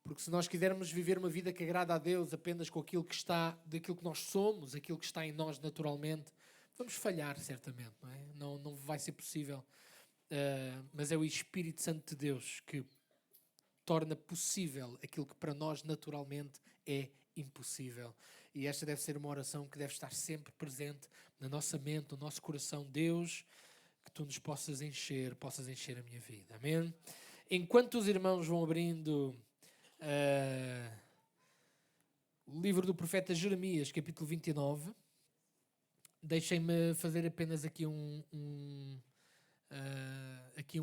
Porque se nós quisermos viver uma vida que agrada a Deus apenas com aquilo que está, daquilo que nós somos, aquilo que está em nós naturalmente, vamos falhar certamente, não é? Não vai ser possível. Mas é o Espírito Santo de Deus que torna possível aquilo que para nós naturalmente é impossível. E esta deve ser uma oração que deve estar sempre presente na nossa mente, no nosso coração. Deus, que Tu nos possas encher a minha vida. Amém? Enquanto os irmãos vão abrindo o livro do profeta Jeremias, capítulo 29, deixem-me fazer apenas aqui um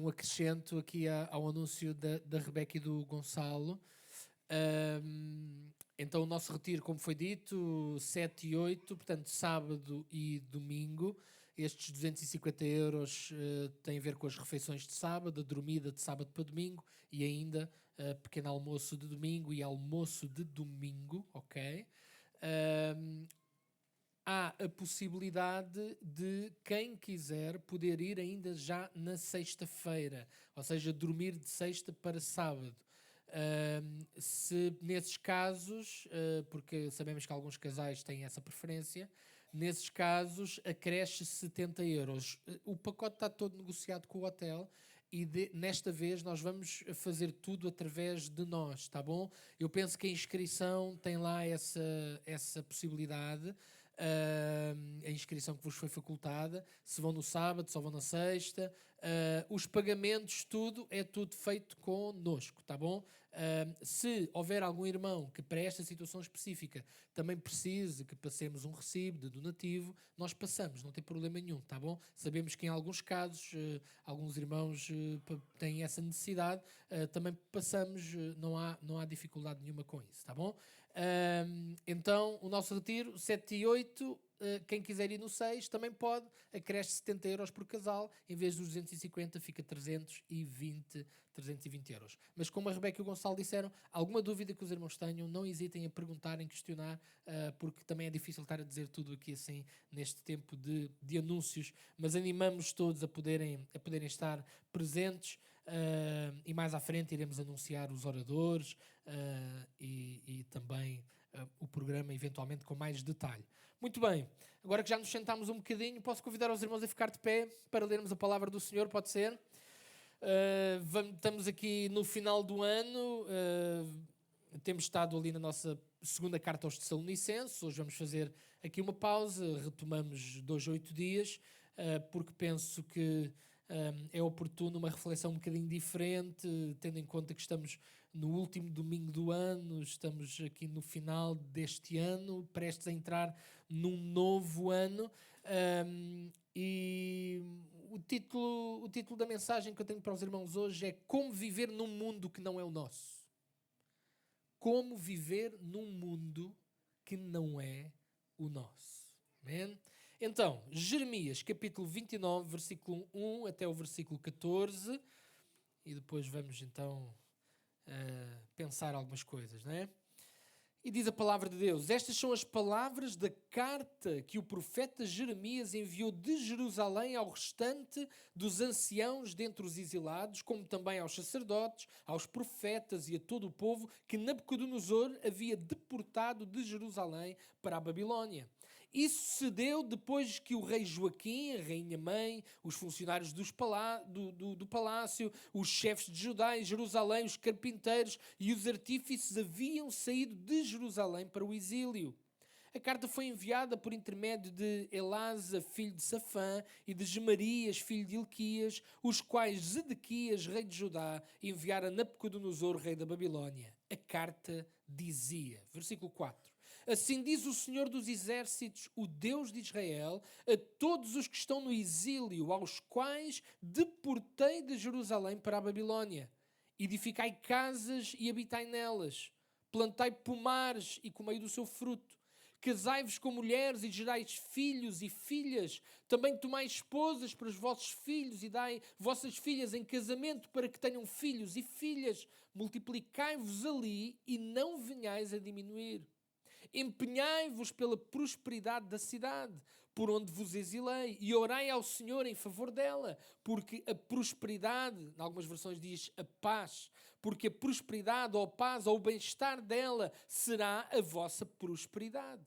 acrescento aqui ao anúncio da Rebeca e do Gonçalo. Então o nosso retiro, como foi dito, 7 e 8, portanto sábado e domingo. Estes 250 euros têm a ver com as refeições de sábado, a dormida de sábado para domingo e ainda pequeno almoço de domingo e almoço de domingo, ok? Há a possibilidade de quem quiser poder ir ainda já na sexta-feira, ou seja, dormir de sexta para sábado. Se nesses casos, porque sabemos que alguns casais têm essa preferência, nesses casos acresce 70 euros. O pacote está todo negociado com o hotel e nesta vez nós vamos fazer tudo através de nós, tá bom? Eu penso que a inscrição tem lá essa possibilidade. A inscrição que vos foi facultada, se vão no sábado, se vão na sexta, os pagamentos, é tudo feito connosco, tá bom? Se houver algum irmão que para esta situação específica também precise que passemos um recibo de donativo, nós passamos, não tem problema nenhum, tá bom? Sabemos que em alguns casos, alguns irmãos têm essa necessidade, também passamos, não há dificuldade nenhuma com isso, tá bom? Então, o nosso retiro, 7 e 8, quem quiser ir no 6 também pode, acresce 70 euros por casal, em vez dos 250 fica 320 euros. Mas como a Rebeca e o Gonçalo disseram, alguma dúvida que os irmãos tenham, não hesitem a perguntar, em questionar, porque também é difícil estar a dizer tudo aqui assim, neste tempo de anúncios, mas animamos todos a poderem estar presentes, e mais à frente iremos anunciar os oradores e também o programa eventualmente com mais detalhe. Muito bem, agora que já nos sentámos um bocadinho, posso convidar os irmãos a ficar de pé para lermos a palavra do Senhor, pode ser? Estamos aqui no final do ano, temos estado ali na nossa segunda carta aos Tessalonicenses, hoje vamos fazer aqui uma pausa, retomamos 2 a 8 dias, porque penso que é oportuno uma reflexão um bocadinho diferente, tendo em conta que estamos no último domingo do ano, estamos aqui no final deste ano, prestes a entrar num novo ano, e o título da mensagem que eu tenho para os irmãos hoje é Como viver num mundo que não é o nosso. Como viver num mundo que não é o nosso. Amém? Então, Jeremias, capítulo 29, versículo 1 até o versículo 14, e depois vamos então pensar algumas coisas, não é? E diz a palavra de Deus: estas são as palavras da carta que o profeta Jeremias enviou de Jerusalém ao restante dos anciãos dentre os exilados, como também aos sacerdotes, aos profetas e a todo o povo que Nabucodonosor havia deportado de Jerusalém para a Babilónia. Isso se deu depois que o rei Joaquim, a rainha-mãe, os funcionários do palácio, os chefes de Judá e Jerusalém, os carpinteiros e os artífices haviam saído de Jerusalém para o exílio. A carta foi enviada por intermédio de Elasa, filho de Safã, e de Gemarias, filho de Ilquias, os quais Zedequias, rei de Judá, enviara a Nabucodonosor, rei da Babilónia. A carta dizia, versículo 4, assim diz o Senhor dos Exércitos, o Deus de Israel, a todos os que estão no exílio, aos quais deportei de Jerusalém para a Babilónia. Edificai casas e habitai nelas. Plantai pomares e comei do seu fruto. Casai-vos com mulheres e gerais filhos e filhas. Também tomai esposas para os vossos filhos e dai vossas filhas em casamento para que tenham filhos e filhas. Multiplicai-vos ali e não venhais a diminuir. Empenhai-vos pela prosperidade da cidade, por onde vos exilei, e orai ao Senhor em favor dela, porque a prosperidade, em algumas versões diz a paz, porque a prosperidade ou a paz ou o bem-estar dela será a vossa prosperidade.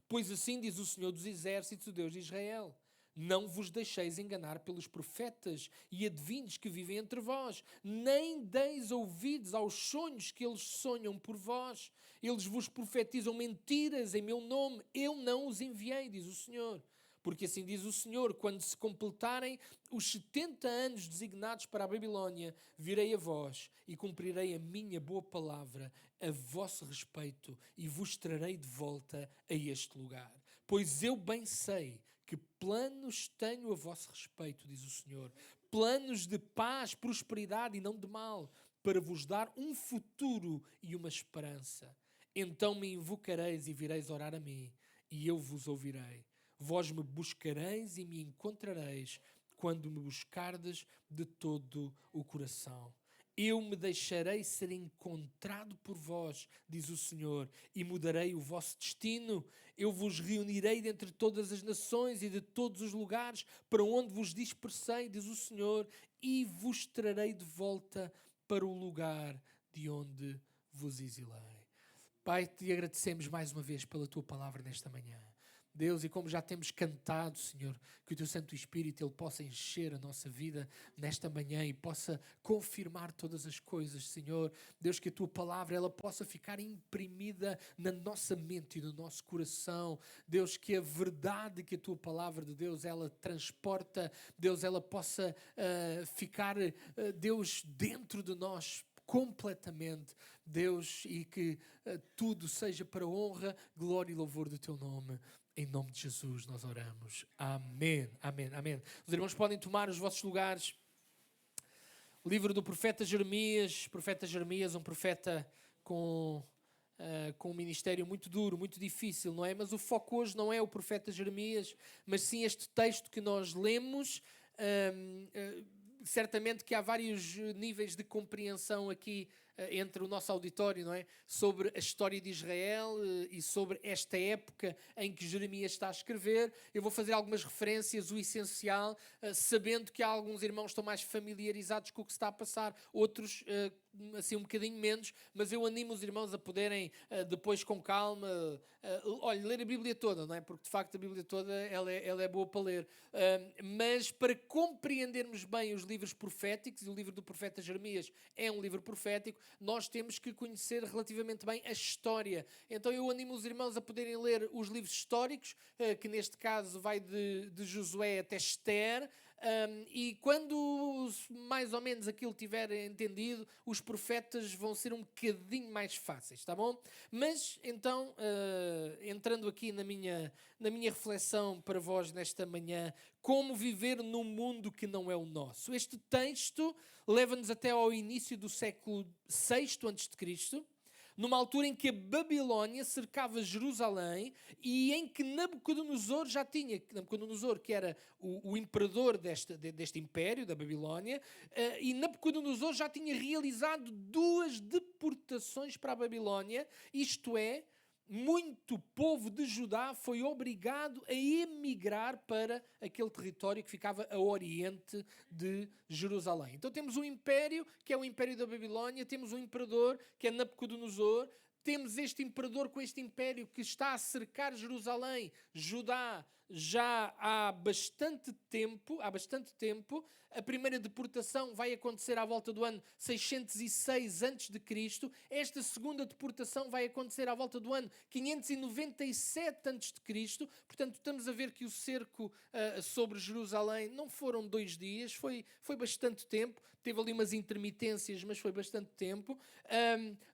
Pois assim diz o Senhor dos Exércitos, o Deus de Israel: não vos deixeis enganar pelos profetas e adivinhos que vivem entre vós, nem deis ouvidos aos sonhos que eles sonham por vós. Eles vos profetizam mentiras em meu nome, eu não os enviei, diz o Senhor. Porque assim diz o Senhor, quando se completarem os 70 anos designados para a Babilónia, virei a vós e cumprirei a minha boa palavra a vosso respeito e vos trarei de volta a este lugar. Pois eu bem sei que planos tenho a vosso respeito, diz o Senhor, planos de paz, prosperidade e não de mal, para vos dar um futuro e uma esperança. Então me invocareis e vireis orar a mim, e eu vos ouvirei. Vós me buscareis e me encontrareis quando me buscardes de todo o coração. Eu me deixarei ser encontrado por vós, diz o Senhor, e mudarei o vosso destino. Eu vos reunirei dentre todas as nações e de todos os lugares para onde vos dispersei, diz o Senhor, e vos trarei de volta para o lugar de onde vos exilei. Pai, te agradecemos mais uma vez pela tua palavra nesta manhã. Deus, e como já temos cantado, Senhor, que o Teu Santo Espírito Ele possa encher a nossa vida nesta manhã e possa confirmar todas as coisas, Senhor. Deus, que a Tua palavra ela possa ficar imprimida na nossa mente e no nosso coração. Deus, que a verdade que a Tua palavra de Deus ela transporta, Deus, ela possa ficar, Deus, dentro de nós completamente, Deus, e que tudo seja para a honra, glória e louvor do Teu nome. Em nome de Jesus nós oramos. Amém, amém, amém. Os irmãos podem tomar os vossos lugares. O livro do profeta Jeremias, um profeta com com um ministério muito duro, muito difícil, não é? Mas o foco hoje não é o profeta Jeremias, mas sim este texto que nós lemos. Certamente que há vários níveis de compreensão aqui entre o nosso auditório, não é? Sobre a história de Israel e sobre esta época em que Jeremias está a escrever. Eu vou fazer algumas referências, o essencial, sabendo que há alguns irmãos que estão mais familiarizados com o que se está a passar, outros assim um bocadinho menos, mas eu animo os irmãos a poderem depois com calma, ler a Bíblia toda, não é? Porque de facto a Bíblia toda ela é boa para ler. Mas para compreendermos bem os livros proféticos, e o livro do profeta Jeremias é um livro profético, nós temos que conhecer relativamente bem a história. Então eu animo os irmãos a poderem ler os livros históricos, que neste caso vai de Josué até Esther, e quando mais ou menos aquilo tiver entendido, os profetas vão ser um bocadinho mais fáceis, tá bom? Mas então, entrando aqui na minha reflexão para vós nesta manhã, como viver num mundo que não é o nosso. Este texto leva-nos até ao início do século VI a.C., numa altura em que a Babilónia cercava Jerusalém e em que Nabucodonosor já tinha, Nabucodonosor que era o imperador deste império, da Babilónia, e Nabucodonosor já tinha realizado 2 deportações para a Babilónia, isto é, muito povo de Judá foi obrigado a emigrar para aquele território que ficava a oriente de Jerusalém. Então temos um império, que é o império da Babilónia, temos um imperador, que é Nabucodonosor, temos este imperador com este império que está a cercar Jerusalém, Judá, já há bastante tempo. A primeira deportação vai acontecer à volta do ano 606 a.C. Esta segunda deportação vai acontecer à volta do ano 597 a.C. Portanto, estamos a ver que o cerco sobre Jerusalém não foram 2 dias, foi bastante tempo. Teve ali umas intermitências, mas foi bastante tempo.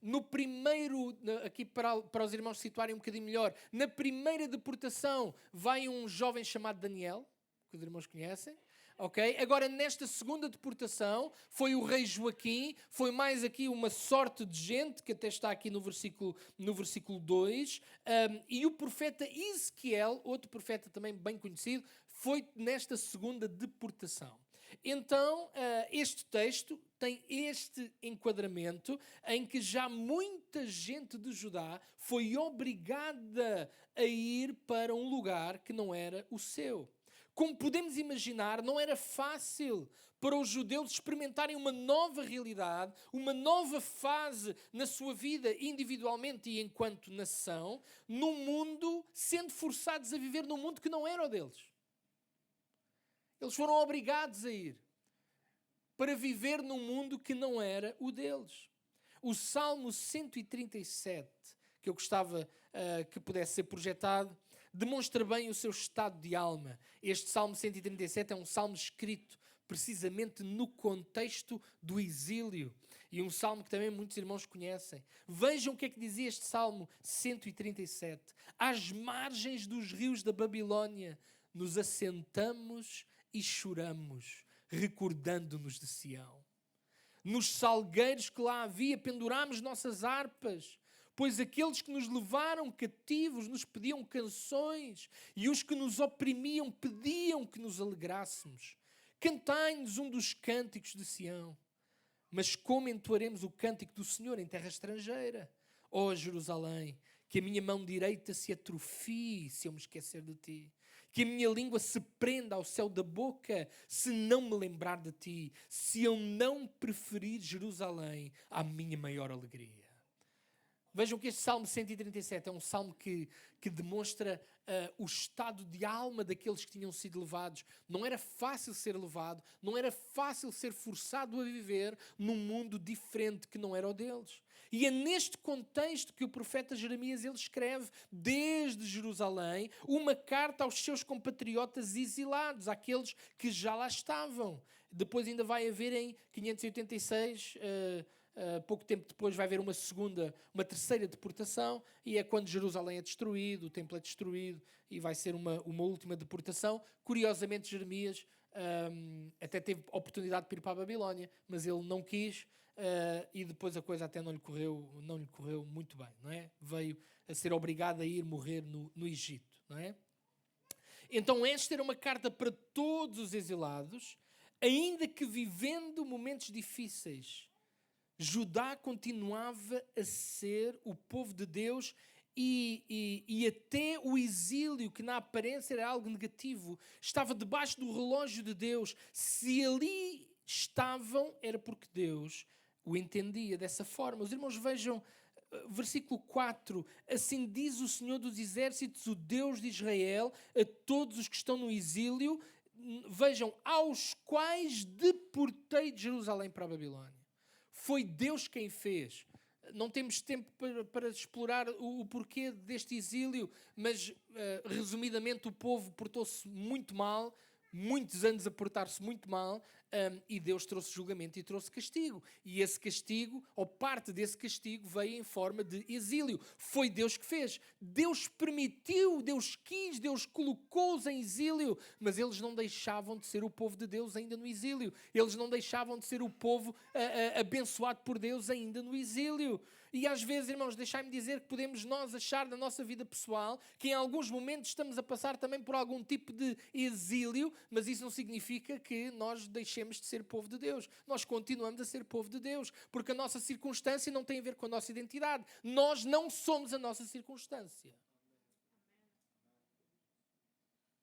No primeiro, aqui para os irmãos situarem um bocadinho melhor, na primeira deportação vai um jovem chamado Daniel, que os irmãos conhecem. Okay? Agora, nesta segunda deportação, foi o rei Joaquim, foi mais aqui uma sorte de gente, que até está aqui no versículo 2, e o profeta Ezequiel, outro profeta também bem conhecido, foi nesta segunda deportação. Então, este texto tem este enquadramento em que já muita gente de Judá foi obrigada a ir para um lugar que não era o seu. Como podemos imaginar, não era fácil para os judeus experimentarem uma nova realidade, uma nova fase na sua vida individualmente e enquanto nação, num mundo, sendo forçados a viver num mundo que não era o deles. Eles foram obrigados a ir para viver num mundo que não era o deles. O Salmo 137, que eu gostava que pudesse ser projetado, demonstra bem o seu estado de alma. Este Salmo 137 é um salmo escrito precisamente no contexto do exílio. E um salmo que também muitos irmãos conhecem. Vejam o que é que dizia este Salmo 137. Às margens dos rios da Babilónia nos assentamos e choramos, recordando-nos de Sião. Nos salgueiros que lá havia pendurámos nossas harpas, pois aqueles que nos levaram cativos nos pediam canções e os que nos oprimiam pediam que nos alegrássemos. Cantai-nos um dos cânticos de Sião. Mas como entoaremos o cântico do Senhor em terra estrangeira? Ó Jerusalém, que a minha mão direita se atrofie se eu me esquecer de ti. Que a minha língua se prenda ao céu da boca se não me lembrar de ti. Se eu não preferir Jerusalém à minha maior alegria. Vejam que este Salmo 137 é um salmo que demonstra o estado de alma daqueles que tinham sido levados. Não era fácil ser levado, não era fácil ser forçado a viver num mundo diferente que não era o deles. E é neste contexto que o profeta Jeremias ele escreve, desde Jerusalém, uma carta aos seus compatriotas exilados, àqueles que já lá estavam. Depois ainda vai haver em 586... pouco tempo depois vai haver uma terceira deportação, e é quando Jerusalém é destruído, o templo é destruído, e vai ser uma última deportação. Curiosamente, Jeremias até teve a oportunidade de ir para a Babilónia, mas ele não quis, e depois a coisa até não lhe correu muito bem, não é? Veio a ser obrigado a ir morrer no Egito, não é? Então esta era uma carta para todos os exilados, ainda que vivendo momentos difíceis, Judá continuava a ser o povo de Deus e até o exílio, que na aparência era algo negativo, estava debaixo do relógio de Deus. Se ali estavam, era porque Deus o entendia dessa forma. Os irmãos vejam versículo 4, assim diz o Senhor dos Exércitos, o Deus de Israel, a todos os que estão no exílio, vejam, aos quais deportei de Jerusalém para a Babilónia. Foi Deus quem fez. Não temos tempo para explorar o porquê deste exílio, mas resumidamente o povo portou-se muito mal, muitos anos a portar-se muito mal, e Deus trouxe julgamento e trouxe castigo. E esse castigo, ou parte desse castigo, veio em forma de exílio. Foi Deus que fez. Deus permitiu, Deus quis, Deus colocou-os em exílio, mas eles não deixavam de ser o povo de Deus ainda no exílio. Eles não deixavam de ser o povo abençoado por Deus ainda no exílio. E às vezes, irmãos, deixai-me dizer que podemos nós achar na nossa vida pessoal que em alguns momentos estamos a passar também por algum tipo de exílio, mas isso não significa que nós deixemos de ser povo de Deus. Nós continuamos a ser povo de Deus, porque a nossa circunstância não tem a ver com a nossa identidade. Nós não somos a nossa circunstância.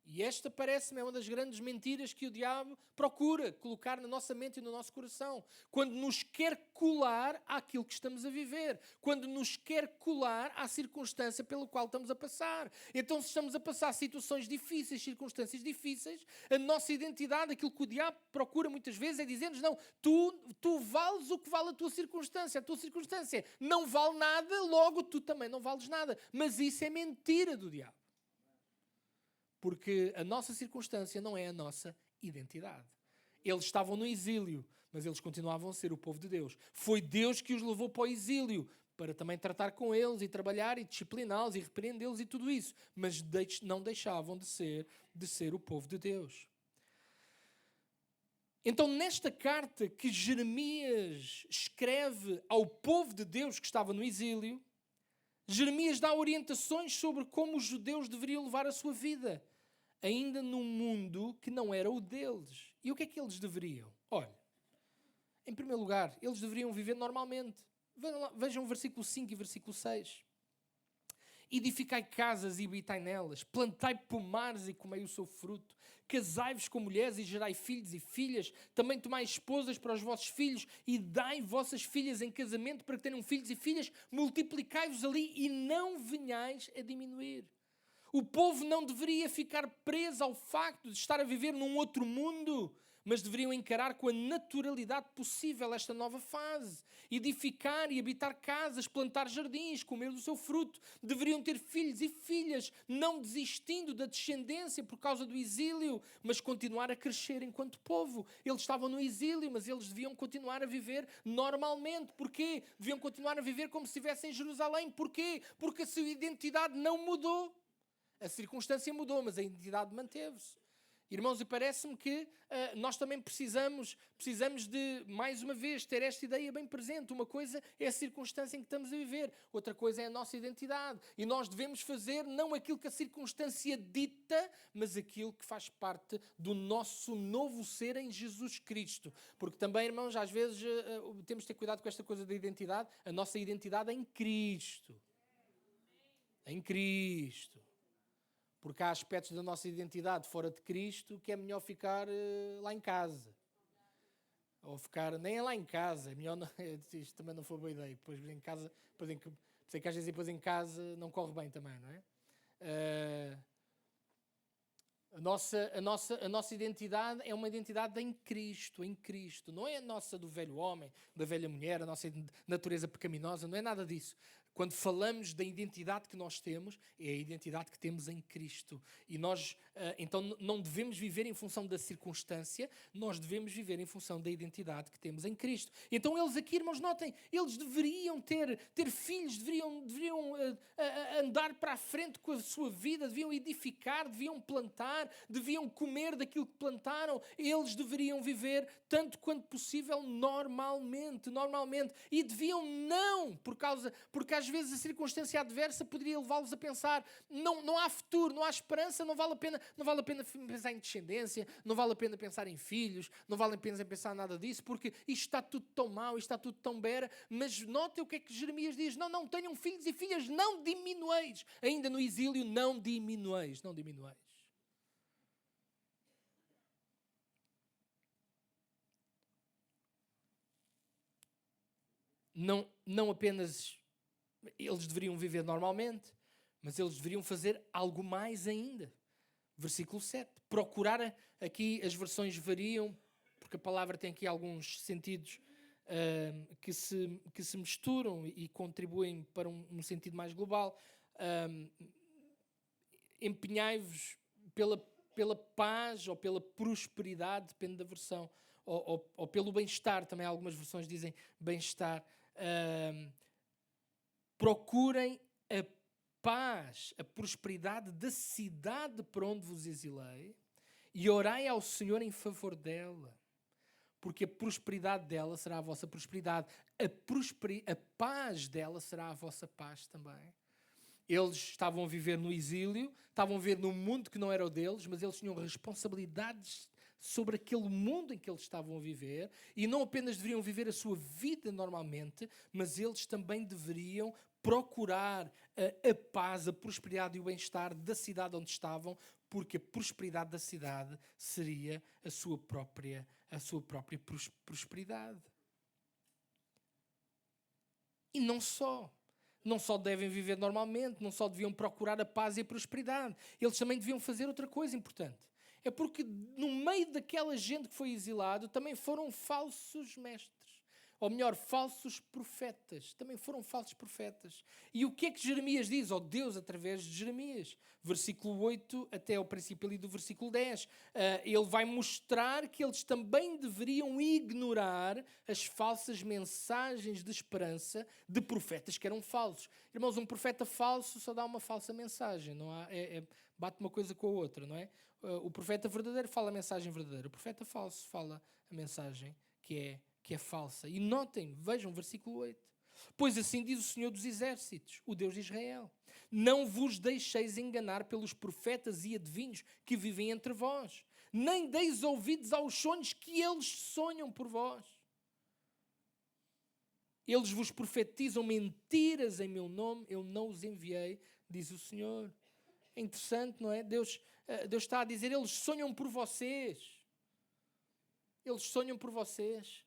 E esta parece-me uma das grandes mentiras que o diabo procura colocar na nossa mente e no nosso coração. Quando nos quer colar àquilo que estamos a viver. Quando nos quer colar à circunstância pela qual estamos a passar. Então, se estamos a passar situações difíceis, circunstâncias difíceis, a nossa identidade, aquilo que o diabo procura muitas vezes é dizer-nos, não, tu vales o que vale a tua circunstância. A tua circunstância não vale nada, logo tu também não vales nada. Mas isso é mentira do diabo. Porque a nossa circunstância não é a nossa identidade. Eles estavam no exílio, mas eles continuavam a ser o povo de Deus. Foi Deus que os levou para o exílio, para também tratar com eles e trabalhar e discipliná-los e repreendê-los e tudo isso. Mas não deixavam de ser o povo de Deus. Então, nesta carta que Jeremias escreve ao povo de Deus que estava no exílio, Jeremias dá orientações sobre como os judeus deveriam levar a sua vida, ainda num mundo que não era o deles. E o que é que eles deveriam? Olha, em primeiro lugar, eles deveriam viver normalmente. Vejam o versículo 5 e versículo 6. Edificai casas e habitai nelas, plantai pomares e comei o seu fruto, casai-vos com mulheres e gerai filhos e filhas, também tomai esposas para os vossos filhos e dai vossas filhas em casamento para que tenham filhos e filhas, multiplicai-vos ali e não venhais a diminuir. O povo não deveria ficar preso ao facto de estar a viver num outro mundo, mas deveriam encarar com a naturalidade possível esta nova fase. Edificar e habitar casas, plantar jardins, comer do seu fruto. Deveriam ter filhos e filhas, não desistindo da descendência por causa do exílio, mas continuar a crescer enquanto povo. Eles estavam no exílio, mas eles deviam continuar a viver normalmente. Porquê? Deviam continuar a viver como se estivessem em Jerusalém. Porquê? Porque a sua identidade não mudou. A circunstância mudou, mas a identidade manteve-se. Irmãos, e parece-me que nós também precisamos de, mais uma vez, ter esta ideia bem presente. Uma coisa é a circunstância em que estamos a viver, outra coisa é a nossa identidade. E nós devemos fazer não aquilo que a circunstância dita, mas aquilo que faz parte do nosso novo ser em Jesus Cristo. Porque também, irmãos, às vezes temos de ter cuidado com esta coisa da identidade. A nossa identidade é em Cristo. Em Cristo. Porque há aspectos da nossa identidade fora de Cristo que é melhor ficar lá em casa. Ou ficar, nem é lá em casa, é melhor não, isto também não foi boa ideia. Depois em casa, sei que às vezes depois em casa não corre bem também, não é? A nossa identidade é uma identidade em Cristo, não é a nossa do velho homem, da velha mulher, a nossa natureza pecaminosa, não é nada disso. Quando falamos da identidade que nós temos, é a identidade que temos em Cristo. E nós, então, não devemos viver em função da circunstância, nós devemos viver em função da identidade que temos em Cristo. Então eles aqui, irmãos, notem, eles deveriam ter filhos, deveriam andar para a frente com a sua vida, deviam edificar, deviam plantar, deviam comer daquilo que plantaram. Eles deveriam viver tanto quanto possível normalmente. E deviam porque às vezes a circunstância adversa poderia levá-los a pensar, não há futuro, não há esperança, não vale a pena pensar em descendência, não vale a pena pensar em filhos, não vale a pena pensar nada disso, porque isto está tudo tão mau, isto está tudo tão bera. Mas notem o que é que Jeremias diz: não tenham filhos e filhas, não diminueis. Ainda no exílio, não diminueis. Não apenas eles deveriam viver normalmente, mas eles deveriam fazer algo mais ainda. Versículo 7. Procurar, aqui as versões variam, porque a palavra tem aqui alguns sentidos que se misturam e contribuem para um sentido mais global. Empenhai-vos pela paz ou pela prosperidade, depende da versão, ou pelo bem-estar, também algumas versões dizem bem-estar. Procurem a paz, a prosperidade da cidade para onde vos exilei e orai ao Senhor em favor dela, porque a prosperidade dela será a vossa prosperidade, a paz dela será a vossa paz também. Eles estavam a viver no exílio, estavam a viver num mundo que não era o deles, mas eles tinham responsabilidades sobre aquele mundo em que eles estavam a viver, e não apenas deveriam viver a sua vida normalmente, mas eles também deveriam procurar a paz, a prosperidade e o bem-estar da cidade onde estavam, porque a prosperidade da cidade seria a sua própria prosperidade. E não só devem viver normalmente, não só deviam procurar a paz e a prosperidade, eles também deviam fazer outra coisa importante. É porque no meio daquela gente que foi exilado também foram falsos mestres. Ou melhor, falsos profetas. Também foram falsos profetas. E o que é que Jeremias diz? Ou Deus através de Jeremias. Versículo 8 até ao princípio ali do versículo 10. Ele vai mostrar que eles também deveriam ignorar as falsas mensagens de esperança de profetas que eram falsos. Irmãos, um profeta falso só dá uma falsa mensagem. Não há, bate uma coisa com a outra, não é? O profeta verdadeiro fala a mensagem verdadeira. O profeta falso fala a mensagem que é falsa. E notem, vejam, versículo 8. Pois assim diz o Senhor dos Exércitos, o Deus de Israel: não vos deixeis enganar pelos profetas e adivinhos que vivem entre vós, nem deis ouvidos aos sonhos que eles sonham por vós. Eles vos profetizam mentiras em meu nome, eu não os enviei, diz o Senhor. É interessante, não é? Deus está a dizer, eles sonham por vocês. Eles sonham por vocês.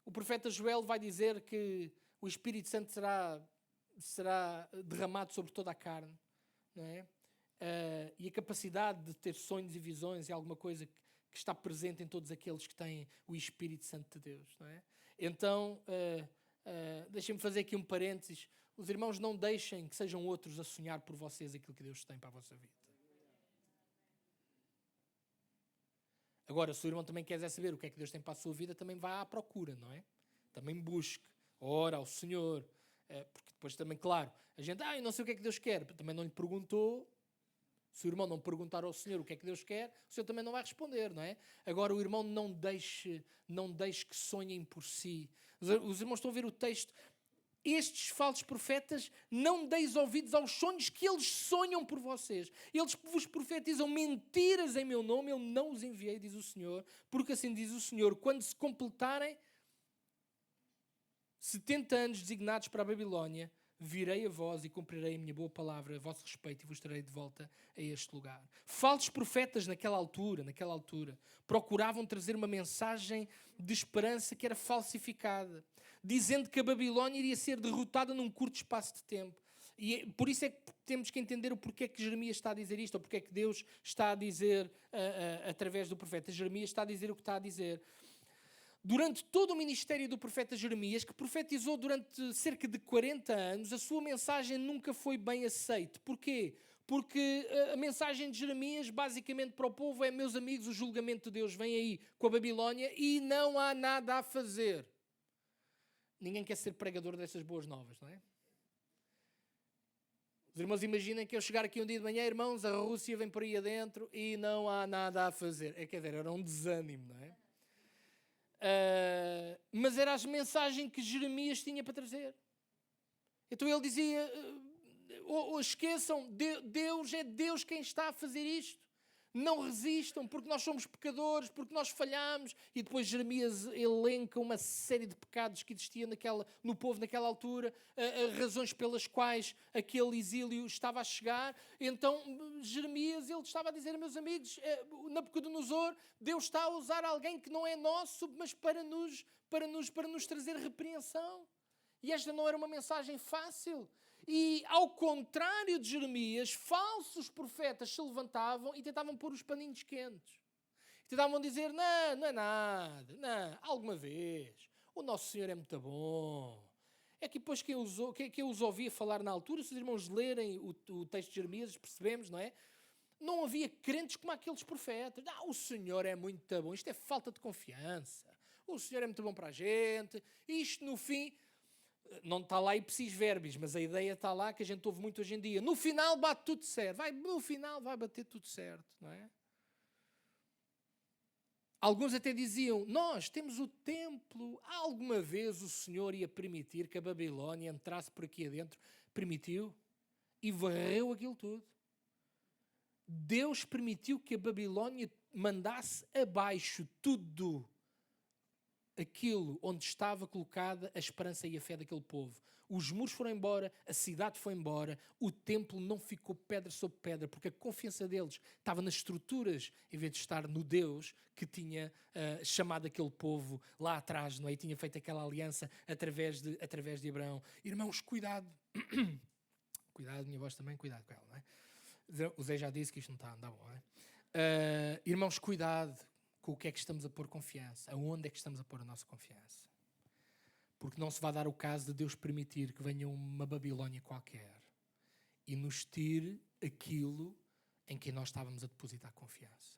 O profeta Joel vai dizer que o Espírito Santo será derramado sobre toda a carne, não é? E a capacidade de ter sonhos e visões é alguma coisa que está presente em todos aqueles que têm o Espírito Santo de Deus, não é? Então, deixem-me fazer aqui um parênteses. Os irmãos, não deixem que sejam outros a sonhar por vocês aquilo que Deus tem para a vossa vida. Agora, se o irmão também quiser saber o que é que Deus tem para a sua vida, também vá à procura, não é? Também busque, ora ao Senhor. Porque depois também, claro, a gente, eu não sei o que é que Deus quer, também não lhe perguntou. Se o irmão não perguntar ao Senhor o que é que Deus quer, o Senhor também não vai responder, não é? Agora, o irmão não deixe que sonhem por si. Os irmãos estão a ver o texto. Estes falsos profetas, não deis ouvidos aos sonhos que eles sonham por vocês. Eles vos profetizam mentiras em meu nome, eu não os enviei, diz o Senhor. Porque assim diz o Senhor, quando se completarem 70 anos designados para a Babilónia, virei a vós e cumprirei a minha boa palavra a vosso respeito e vos trarei de volta a este lugar. Falsos profetas naquela altura, procuravam trazer uma mensagem de esperança que era falsificada, dizendo que a Babilónia iria ser derrotada num curto espaço de tempo. E por isso é que temos que entender o porquê que Jeremias está a dizer isto, ou porquê que Deus está a dizer, através do profeta Jeremias, está a dizer o que está a dizer. durante todo o ministério do profeta Jeremias, que profetizou durante cerca de 40 anos, a sua mensagem nunca foi bem aceita. Porquê? Porque a mensagem de Jeremias, basicamente para o povo, é: meus amigos, o julgamento de Deus vem aí com a Babilónia e não há nada a fazer. Ninguém quer ser pregador dessas boas novas, não é? Os irmãos imaginem que eu chegar aqui um dia de manhã: irmãos, a Rússia vem por aí adentro e não há nada a fazer. Quer dizer, era um desânimo, não é? Mas era a mensagem que Jeremias tinha para trazer. Então ele dizia: esqueçam, Deus é Deus quem está a fazer isto. Não resistam, porque nós somos pecadores, porque nós falhamos. E depois Jeremias elenca uma série de pecados que existiam no povo naquela altura, razões pelas quais aquele exílio estava a chegar. Então Jeremias, ele estava a dizer: meus amigos, Nabucodonosor, Deus está a usar alguém que não é nosso, mas para nos trazer repreensão. E esta não era uma mensagem fácil. E, ao contrário de Jeremias, falsos profetas se levantavam e tentavam pôr os paninhos quentes. Tentavam dizer: não, não é nada, não, alguma vez, o nosso Senhor é muito bom. É que depois quem eu os ouvia falar na altura, se os irmãos lerem o texto de Jeremias, percebemos, não é? Não havia crentes como aqueles profetas. O Senhor é muito bom, isto é falta de confiança. O Senhor é muito bom para a gente, isto no fim... Não está lá ipsis verbis, mas a ideia está lá, que a gente ouve muito hoje em dia. No final bate tudo certo. No final vai bater tudo certo, não é? Alguns até diziam: nós temos o templo. Alguma vez o Senhor ia permitir que a Babilónia entrasse por aqui adentro? Permitiu e varreu aquilo tudo. Deus permitiu que a Babilónia mandasse abaixo tudo aquilo onde estava colocada a esperança e a fé daquele povo. Os muros foram embora, a cidade foi embora, o templo não ficou pedra sobre pedra, porque a confiança deles estava nas estruturas, em vez de estar no Deus que tinha chamado aquele povo lá atrás, não é? E tinha feito aquela aliança através de Abraão. Irmãos, cuidado. Cuidado, minha voz também, cuidado com ela, não é? O Zé já disse que isto não está a andar bom, não é? Irmãos, cuidado com o que é que estamos a pôr confiança, aonde é que estamos a pôr a nossa confiança. Porque não se vai dar o caso de Deus permitir que venha uma Babilónia qualquer e nos tire aquilo em que nós estávamos a depositar confiança.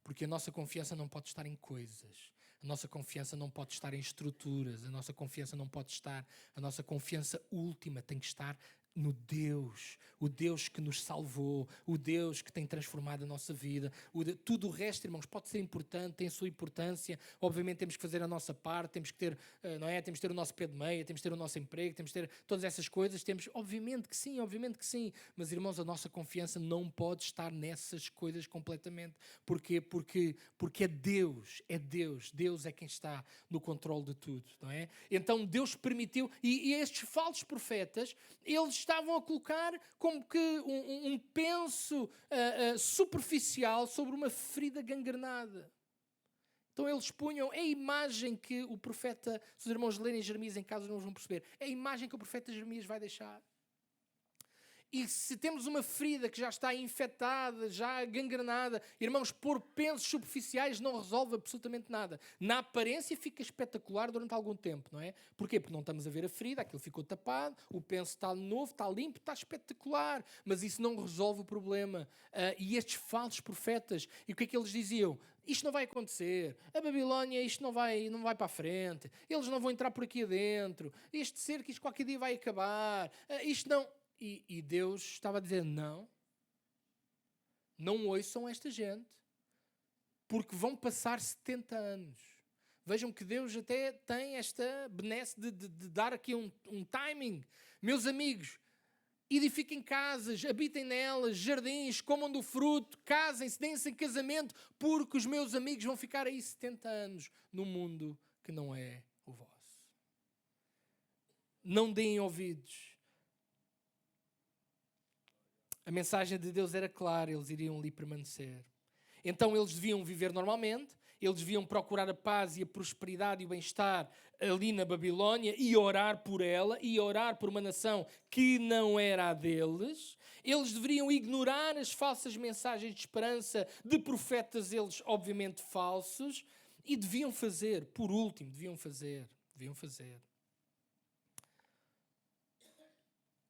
Porque a nossa confiança não pode estar em coisas, a nossa confiança não pode estar em estruturas, a nossa confiança última tem que estar no Deus, o Deus que nos salvou, o Deus que tem transformado a nossa vida. Tudo o resto, irmãos, pode ser importante, tem a sua importância. Obviamente temos que fazer a nossa parte, temos que ter, não é? Temos que ter o nosso pé de meia, temos que ter o nosso emprego, temos que ter todas essas coisas. Obviamente que sim. Mas, irmãos, a nossa confiança não pode estar nessas coisas completamente. Porquê? Porque é Deus. Deus é quem está no controle de tudo, não é? Então Deus permitiu, e estes falsos profetas, eles estavam a colocar como que um penso superficial sobre uma ferida gangrenada. Então eles punham a imagem que o profeta, se os irmãos lerem Jeremias em casa não vão perceber, é a imagem que o profeta Jeremias vai deixar. E se temos uma ferida que já está infectada, já gangrenada, irmãos, pôr pensos superficiais não resolve absolutamente nada. Na aparência fica espetacular durante algum tempo, não é? Porquê? Porque não estamos a ver a ferida, aquilo ficou tapado, o penso está novo, está limpo, está espetacular, mas isso não resolve o problema. E estes falsos profetas, e o que é que eles diziam? Isto não vai acontecer, a Babilónia, isto não vai para a frente, eles não vão entrar por aqui adentro, este cerco, isto qualquer dia vai acabar, isto não... E Deus estava a dizer: não ouçam esta gente, porque vão passar 70 anos. Vejam que Deus até tem esta benesse de dar aqui um timing. Meus amigos, edifiquem casas, habitem nelas, jardins, comam do fruto, casem-se, deem-se em casamento, porque os meus amigos vão ficar aí 70 anos num mundo que não é o vosso. Não deem ouvidos. A mensagem de Deus era clara, eles iriam ali permanecer. Então eles deviam viver normalmente, eles deviam procurar a paz e a prosperidade e o bem-estar ali na Babilónia e orar por ela, e orar por uma nação que não era a deles. Eles deveriam ignorar as falsas mensagens de esperança de profetas, eles obviamente falsos. E deviam fazer, por último, deviam fazer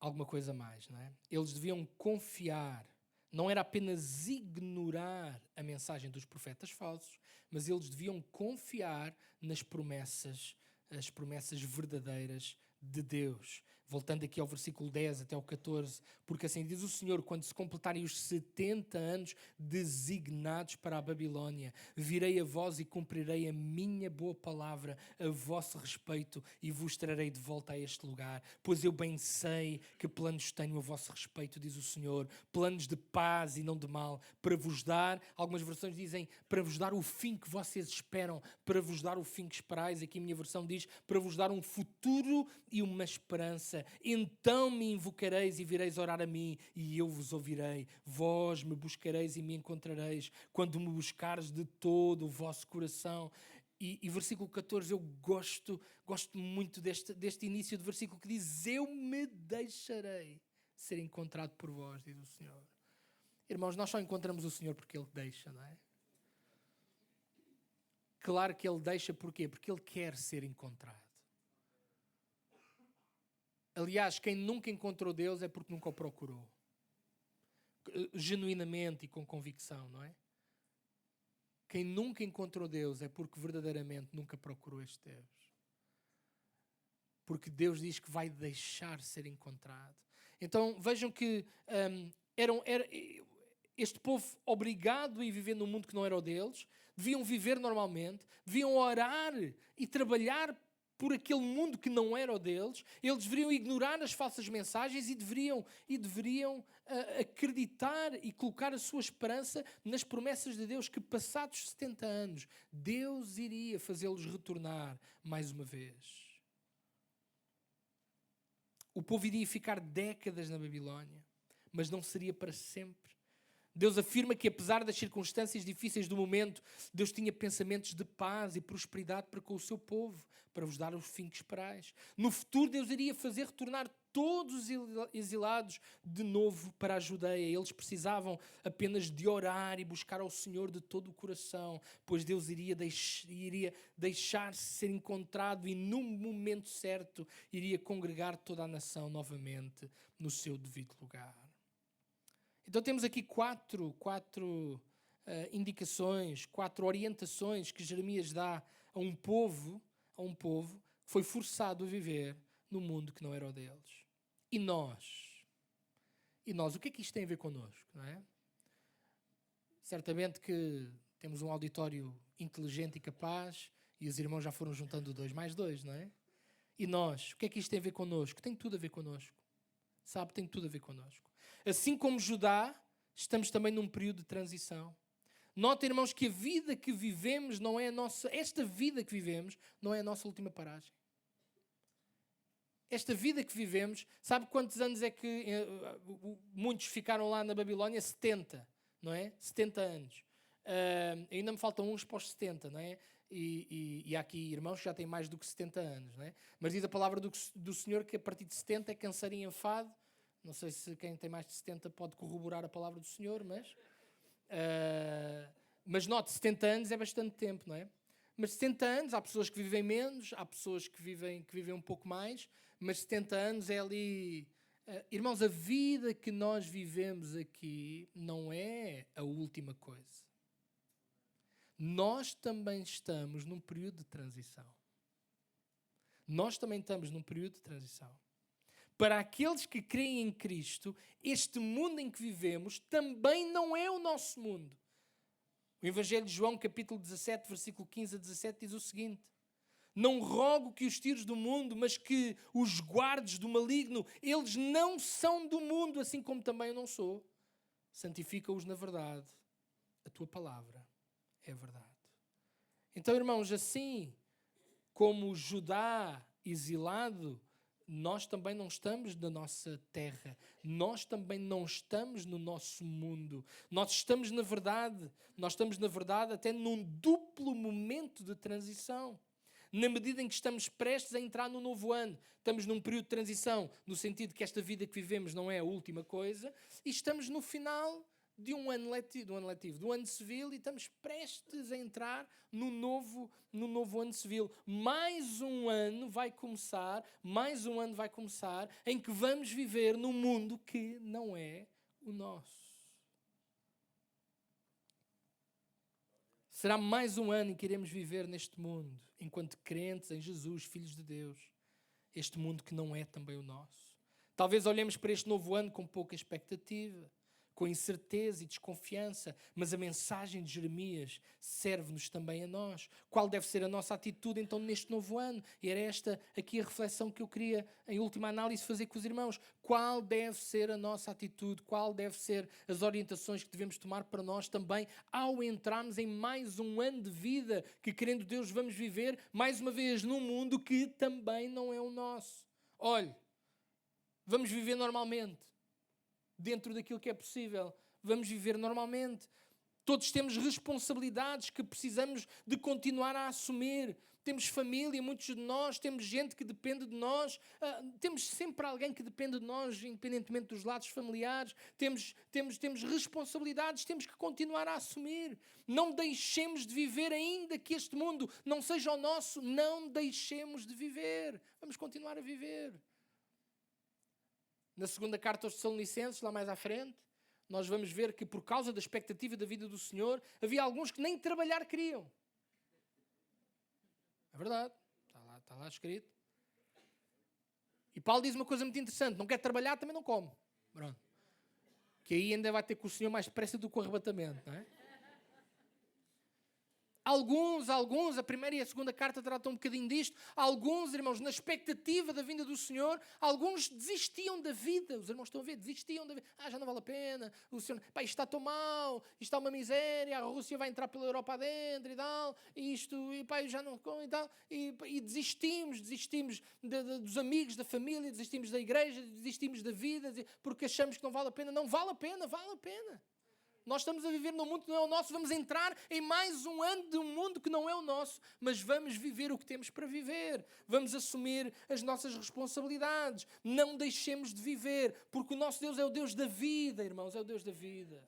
alguma coisa mais, não é? Eles deviam confiar. Não era apenas ignorar a mensagem dos profetas falsos, mas eles deviam confiar nas promessas, as promessas verdadeiras de Deus. Voltando aqui ao versículo 10 até ao 14, porque assim diz o Senhor, quando se completarem os 70 anos designados para a Babilônia, virei a vós e cumprirei a minha boa palavra a vosso respeito e vos trarei de volta a este lugar, pois eu bem sei que planos tenho a vosso respeito, diz o Senhor, planos de paz e não de mal, para vos dar, algumas versões dizem, para vos dar o fim que vocês esperam, para vos dar o fim que esperais, aqui a minha versão diz, para vos dar um futuro e uma esperança. Então me invocareis e vireis orar a mim e eu vos ouvirei. Vós me buscareis e me encontrareis quando me buscares de todo o vosso coração. E versículo 14, eu gosto muito deste início do versículo que diz, eu me deixarei ser encontrado por vós, diz o Senhor. Irmãos, nós só encontramos o Senhor porque Ele deixa, não é? Claro que Ele deixa, porquê? Porque Ele quer ser encontrado. Aliás, quem nunca encontrou Deus é porque nunca o procurou. Genuinamente e com convicção, não é? Quem nunca encontrou Deus é porque verdadeiramente nunca procurou este Deus. Porque Deus diz que vai deixar ser encontrado. Então vejam que este povo obrigado a viver num mundo que não era o deles, deviam viver normalmente, deviam orar e trabalhar por aquele mundo que não era o deles, eles deveriam ignorar as falsas mensagens e deveriam acreditar e colocar a sua esperança nas promessas de Deus, que passados 70 anos, Deus iria fazê-los retornar mais uma vez. O povo iria ficar décadas na Babilónia, mas não seria para sempre. Deus afirma que, apesar das circunstâncias difíceis do momento, Deus tinha pensamentos de paz e prosperidade para com o seu povo, para vos dar o fim que esperais. No futuro, Deus iria fazer retornar todos os exilados de novo para a Judeia. Eles precisavam apenas de orar e buscar ao Senhor de todo o coração, pois Deus iria deixar-se ser encontrado e, no momento certo, iria congregar toda a nação novamente no seu devido lugar. Então temos aqui quatro indicações, 4 orientações que Jeremias dá a um povo que foi forçado a viver no mundo que não era o deles. E nós, o que é que isto tem a ver connosco, não é? Certamente que temos um auditório inteligente e capaz e os irmãos já foram juntando 2 mais 2, não é? E nós, o que é que isto tem a ver connosco? Tem tudo a ver connosco. Sabe, tem tudo a ver connosco. Assim como Judá, estamos também num período de transição. Notem, irmãos, que a vida que vivemos não é a nossa... Esta vida que vivemos não é a nossa última paragem. Esta vida que vivemos... Sabe quantos anos é que muitos ficaram lá na Babilónia? 70, não é? 70 anos. Ainda me faltam uns para os 70, não é? E há aqui irmãos que já têm mais do que 70 anos, não é? Mas diz a palavra do Senhor que a partir de 70 é cansar e enfado. Não sei se quem tem mais de 70 pode corroborar a palavra do Senhor, mas note, 70 anos é bastante tempo, não é? Mas 70 anos, há pessoas que vivem menos, há pessoas que vivem um pouco mais, mas 70 anos é ali... irmãos, a vida que nós vivemos aqui não é a última coisa. Nós também estamos num período de transição. Para aqueles que creem em Cristo, este mundo em que vivemos também não é o nosso mundo. O Evangelho de João, capítulo 17, versículo 15 a 17, diz o seguinte: não rogo que os tires do mundo, mas que os guardes do maligno. Eles não são do mundo, assim como também eu não sou. Santifica-os na verdade. A tua palavra é a verdade. Então, irmãos, assim como Judá exilado, nós também não estamos na nossa terra, nós também não estamos no nosso mundo. Nós estamos, na verdade, até num duplo momento de transição. Na medida em que estamos prestes a entrar no novo ano, estamos num período de transição, no sentido que esta vida que vivemos não é a última coisa, e estamos no final do ano civil, e estamos prestes a entrar no novo ano civil. Mais um ano vai começar em que vamos viver num mundo que não é o nosso. Será mais um ano em que iremos viver neste mundo, enquanto crentes em Jesus, filhos de Deus, este mundo que não é também o nosso. Talvez olhemos para este novo ano com pouca expectativa, com incerteza e desconfiança, mas a mensagem de Jeremias serve-nos também a nós. Qual deve ser a nossa atitude então neste novo ano? E era esta aqui a reflexão que eu queria, em última análise, fazer com os irmãos. Qual deve ser a nossa atitude? Qual deve ser as orientações que devemos tomar para nós também ao entrarmos em mais um ano de vida que, querendo Deus, vamos viver mais uma vez num mundo que também não é o nosso? Olhe, vamos viver normalmente. Dentro daquilo que é possível, vamos viver normalmente. Todos temos responsabilidades que precisamos de continuar a assumir. Temos família, muitos de nós, temos gente que depende de nós, temos sempre alguém que depende de nós, independentemente dos lados familiares. Temos responsabilidades, temos que continuar a assumir. Não deixemos de viver, ainda que este mundo não seja o nosso, não deixemos de viver. Vamos continuar a viver. Na segunda carta aos Tessalonicenses, lá mais à frente, nós vamos ver que por causa da expectativa da vida do Senhor, havia alguns que nem trabalhar queriam. É verdade, está lá escrito. E Paulo diz uma coisa muito interessante: não quer trabalhar, também não come. Pronto. Que aí ainda vai ter com o Senhor mais depressa do que o arrebatamento, não é? Alguns, a primeira e a segunda carta tratam um bocadinho disto. Alguns, irmãos, na expectativa da vinda do Senhor, alguns desistiam da vida. Os irmãos estão a ver, desistiam da vida. Já não vale a pena. O Senhor, isto está tão mal, isto está uma miséria, a Rússia vai entrar pela Europa adentro e tal, e isto, e já não, e tal. E desistimos dos amigos, da família, desistimos da igreja, desistimos da vida, porque achamos que não vale a pena. Não vale a pena, vale a pena. Nós estamos a viver num mundo que não é o nosso, vamos entrar em mais um ano de um mundo que não é o nosso, mas vamos viver o que temos para viver, vamos assumir as nossas responsabilidades, não deixemos de viver, porque o nosso Deus é o Deus da vida, irmãos, é o Deus da vida.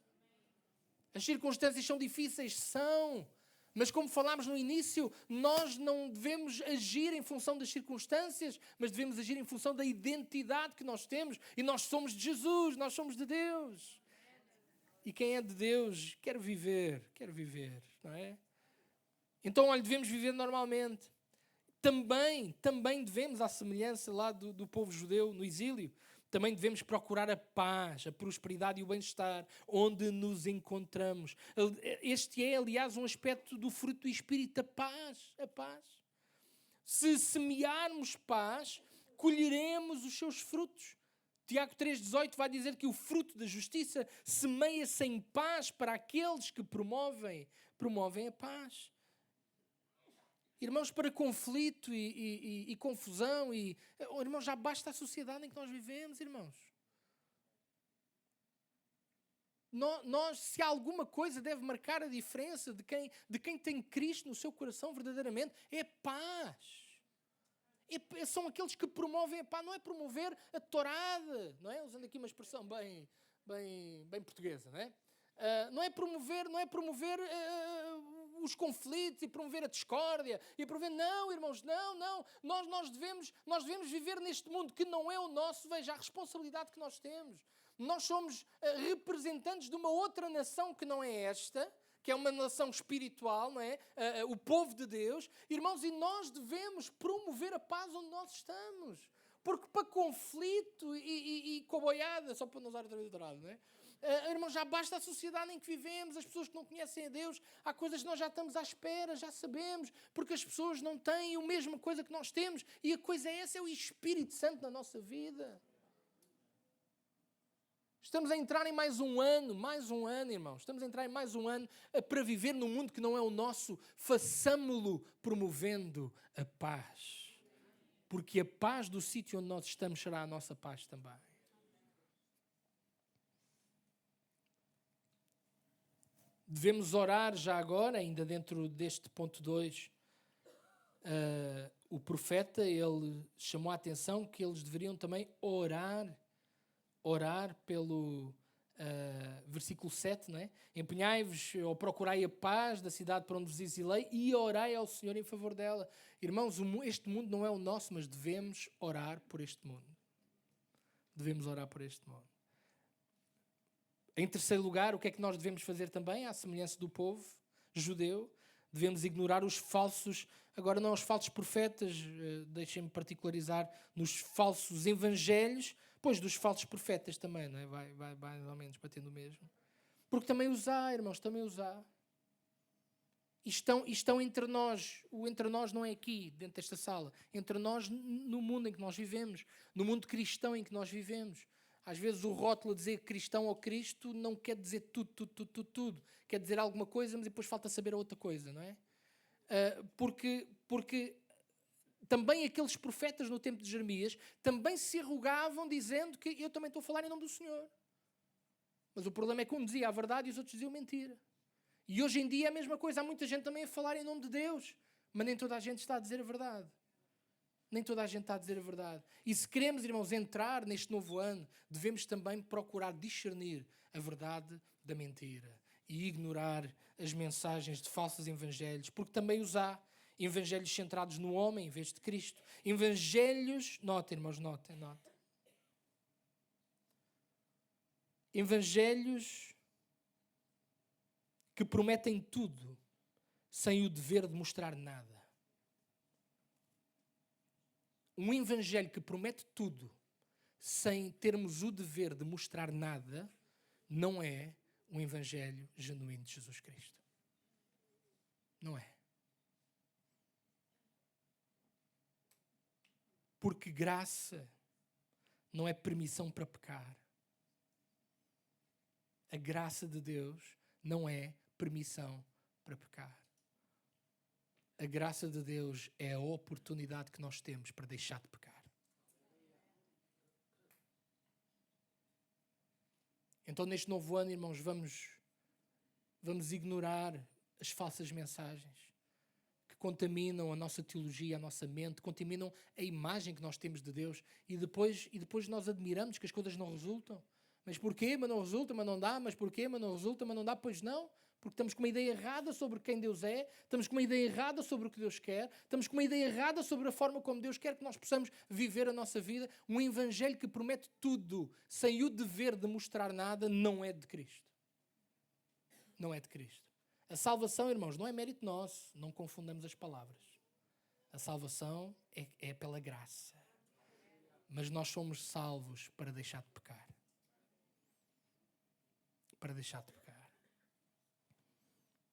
As circunstâncias são difíceis, são, mas como falámos no início, nós não devemos agir em função das circunstâncias, mas devemos agir em função da identidade que nós temos, e nós somos de Jesus, nós somos de Deus. E quem é de Deus quer viver, não é? Então, olha, devemos viver normalmente. Também devemos, à semelhança lá do povo judeu no exílio, também devemos procurar a paz, a prosperidade e o bem-estar onde nos encontramos. Este é, aliás, um aspecto do fruto do Espírito, a paz. Se semearmos paz, colheremos os seus frutos. Tiago 3,18 vai dizer que o fruto da justiça semeia-se em paz para aqueles que promovem a paz. Irmãos, para conflito e confusão, irmãos, já basta a sociedade em que nós vivemos, irmãos. Nós, se alguma coisa deve marcar a diferença de quem tem Cristo no seu coração verdadeiramente, é paz. São aqueles que promovem a paz, não é promover a tourada, não é? Usando aqui uma expressão bem portuguesa, não é? Não é promover os conflitos e promover a discórdia e promover, não, irmãos, não. Nós devemos viver neste mundo que não é o nosso. Veja a responsabilidade que nós temos. Nós somos representantes de uma outra nação que não é esta, que é uma nação espiritual, não é? O povo de Deus. Irmãos, e nós devemos promover a paz onde nós estamos. Porque para conflito e coboiada, só para não usar outra vez o dourado, não é? Irmãos, já basta a sociedade em que vivemos, as pessoas que não conhecem a Deus, há coisas que nós já estamos à espera, já sabemos, porque as pessoas não têm a mesma coisa que nós temos, e a coisa é essa, é o Espírito Santo na nossa vida. Estamos a entrar em mais um ano, irmãos. Estamos a entrar em mais um ano para viver num mundo que não é o nosso. Façamo-lo promovendo a paz. Porque a paz do sítio onde nós estamos será a nossa paz também. Devemos orar já agora, ainda dentro deste ponto 2. O profeta, ele chamou a atenção que eles deveriam também orar versículo 7, não é? Empenhai-vos ou procurai a paz da cidade para onde vos exilei e orai ao Senhor em favor dela. Irmãos, este mundo não é o nosso, mas devemos orar por este mundo. Devemos orar por este mundo. Em terceiro lugar, o que é que nós devemos fazer também, à semelhança do povo judeu? Devemos ignorar os falsos, agora não os falsos profetas, deixem-me particularizar nos falsos evangelhos, pois dos falsos profetas também, não é? Vai mais ou menos batendo o mesmo. Porque também os há, irmãos, também os há. E estão entre nós. O entre nós não é aqui, dentro desta sala. Entre nós, no mundo em que nós vivemos. No mundo cristão em que nós vivemos. Às vezes o rótulo a dizer cristão ou Cristo não quer dizer tudo. Quer dizer alguma coisa, mas depois falta saber a outra coisa, não é? Porque também aqueles profetas no tempo de Jeremias também se arrogavam dizendo que eu também estou a falar em nome do Senhor. Mas o problema é que um dizia a verdade e os outros diziam mentira. E hoje em dia é a mesma coisa. Há muita gente também a falar em nome de Deus, mas nem toda a gente está a dizer a verdade. Nem toda a gente está a dizer a verdade. E se queremos, irmãos, entrar neste novo ano, devemos também procurar discernir a verdade da mentira e ignorar as mensagens de falsos evangelhos, porque também os há. Evangelhos centrados no homem em vez de Cristo. Evangelhos, notem, irmãos, notem. Evangelhos que prometem tudo sem o dever de mostrar nada. Um evangelho que promete tudo sem termos o dever de mostrar nada não é um evangelho genuíno de Jesus Cristo. Não é. Porque graça não é permissão para pecar. A graça de Deus não é permissão para pecar. A graça de Deus é a oportunidade que nós temos para deixar de pecar. Então, neste novo ano, irmãos, vamos ignorar as falsas mensagens que contaminam a nossa teologia, a nossa mente, contaminam a imagem que nós temos de Deus e depois nós admiramos que as coisas não resultam. Mas porquê? Mas não resulta, mas não dá. Mas porquê? Mas não resulta, mas não dá. Pois não. Porque estamos com uma ideia errada sobre quem Deus é, estamos com uma ideia errada sobre o que Deus quer, estamos com uma ideia errada sobre a forma como Deus quer que nós possamos viver a nossa vida. Um evangelho que promete tudo, sem o dever de mostrar nada, não é de Cristo. Não é de Cristo. A salvação, irmãos, não é mérito nosso, não confundamos as palavras. A salvação é pela graça. Mas nós somos salvos para deixar de pecar. Para deixar de pecar.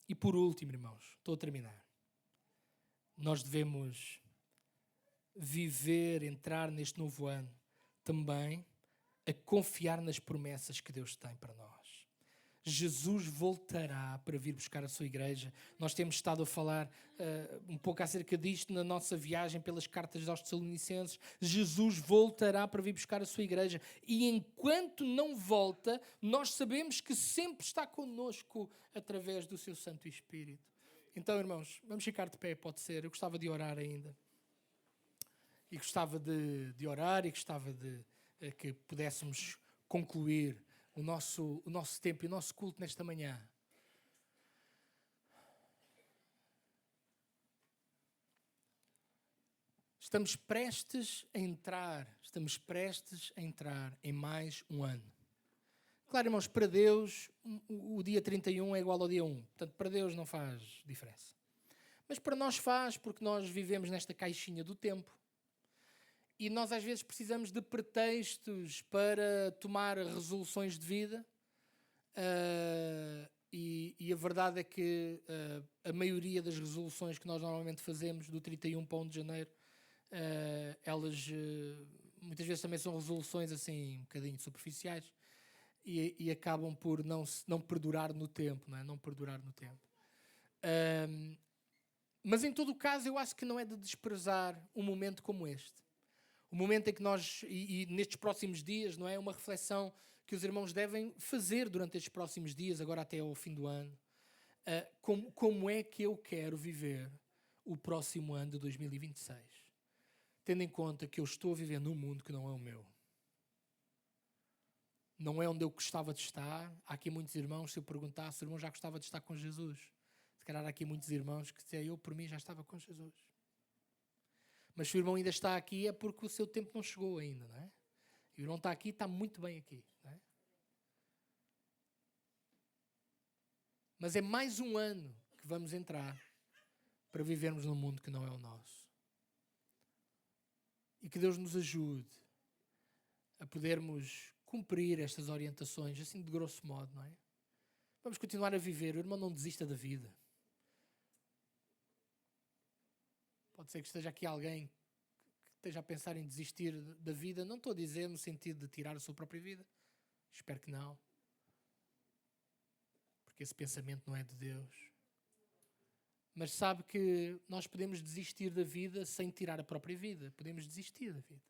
E por último, irmãos, estou a terminar. Nós devemos entrar neste novo ano também a confiar nas promessas que Deus tem para nós. Jesus voltará para vir buscar a sua igreja. Nós temos estado a falar um pouco acerca disto na nossa viagem pelas cartas aos Tessalonicenses. Jesus voltará para vir buscar a sua igreja. E enquanto não volta, nós sabemos que sempre está connosco através do seu Santo Espírito. Então, irmãos, vamos ficar de pé, pode ser. Eu gostava de orar ainda. E gostava de orar e gostava de que pudéssemos concluir o nosso tempo e o nosso culto nesta manhã. Estamos prestes a entrar em mais um ano. Claro, irmãos, para Deus o dia 31 é igual ao dia 1. Portanto, para Deus não faz diferença. Mas para nós faz, porque nós vivemos nesta caixinha do tempo. E nós às vezes precisamos de pretextos para tomar resoluções de vida. E a verdade é que a maioria das resoluções que nós normalmente fazemos do 31 para 1 de janeiro, elas muitas vezes também são resoluções assim um bocadinho superficiais e acabam por não perdurar no tempo, não é? Não perdurar no tempo. Mas em todo o caso eu acho que não é de desprezar um momento como este. O momento em que nós, e nestes próximos dias, não é? Uma reflexão que os irmãos devem fazer durante estes próximos dias, agora até ao fim do ano. Como é que eu quero viver o próximo ano de 2026? Tendo em conta que eu estou a viver num mundo que não é o meu. não é onde eu gostava de estar. Há aqui muitos irmãos, se eu perguntasse, o irmão já gostava de estar com Jesus. Se calhar há aqui muitos irmãos que dizem, eu por mim já estava com Jesus. Mas se o irmão ainda está aqui é porque o seu tempo não chegou ainda, não é? E o irmão está aqui, está muito bem aqui, não é? Mas é mais um ano que vamos entrar para vivermos num mundo que não é o nosso. E que Deus nos ajude a podermos cumprir estas orientações, assim de grosso modo, não é? Vamos continuar a viver. O irmão não desista da vida. Pode ser que esteja aqui alguém que esteja a pensar em desistir da vida. Não estou a dizer no sentido de tirar a sua própria vida. Espero que não. Porque esse pensamento não é de Deus. Mas sabe que nós podemos desistir da vida sem tirar a própria vida. Podemos desistir da vida.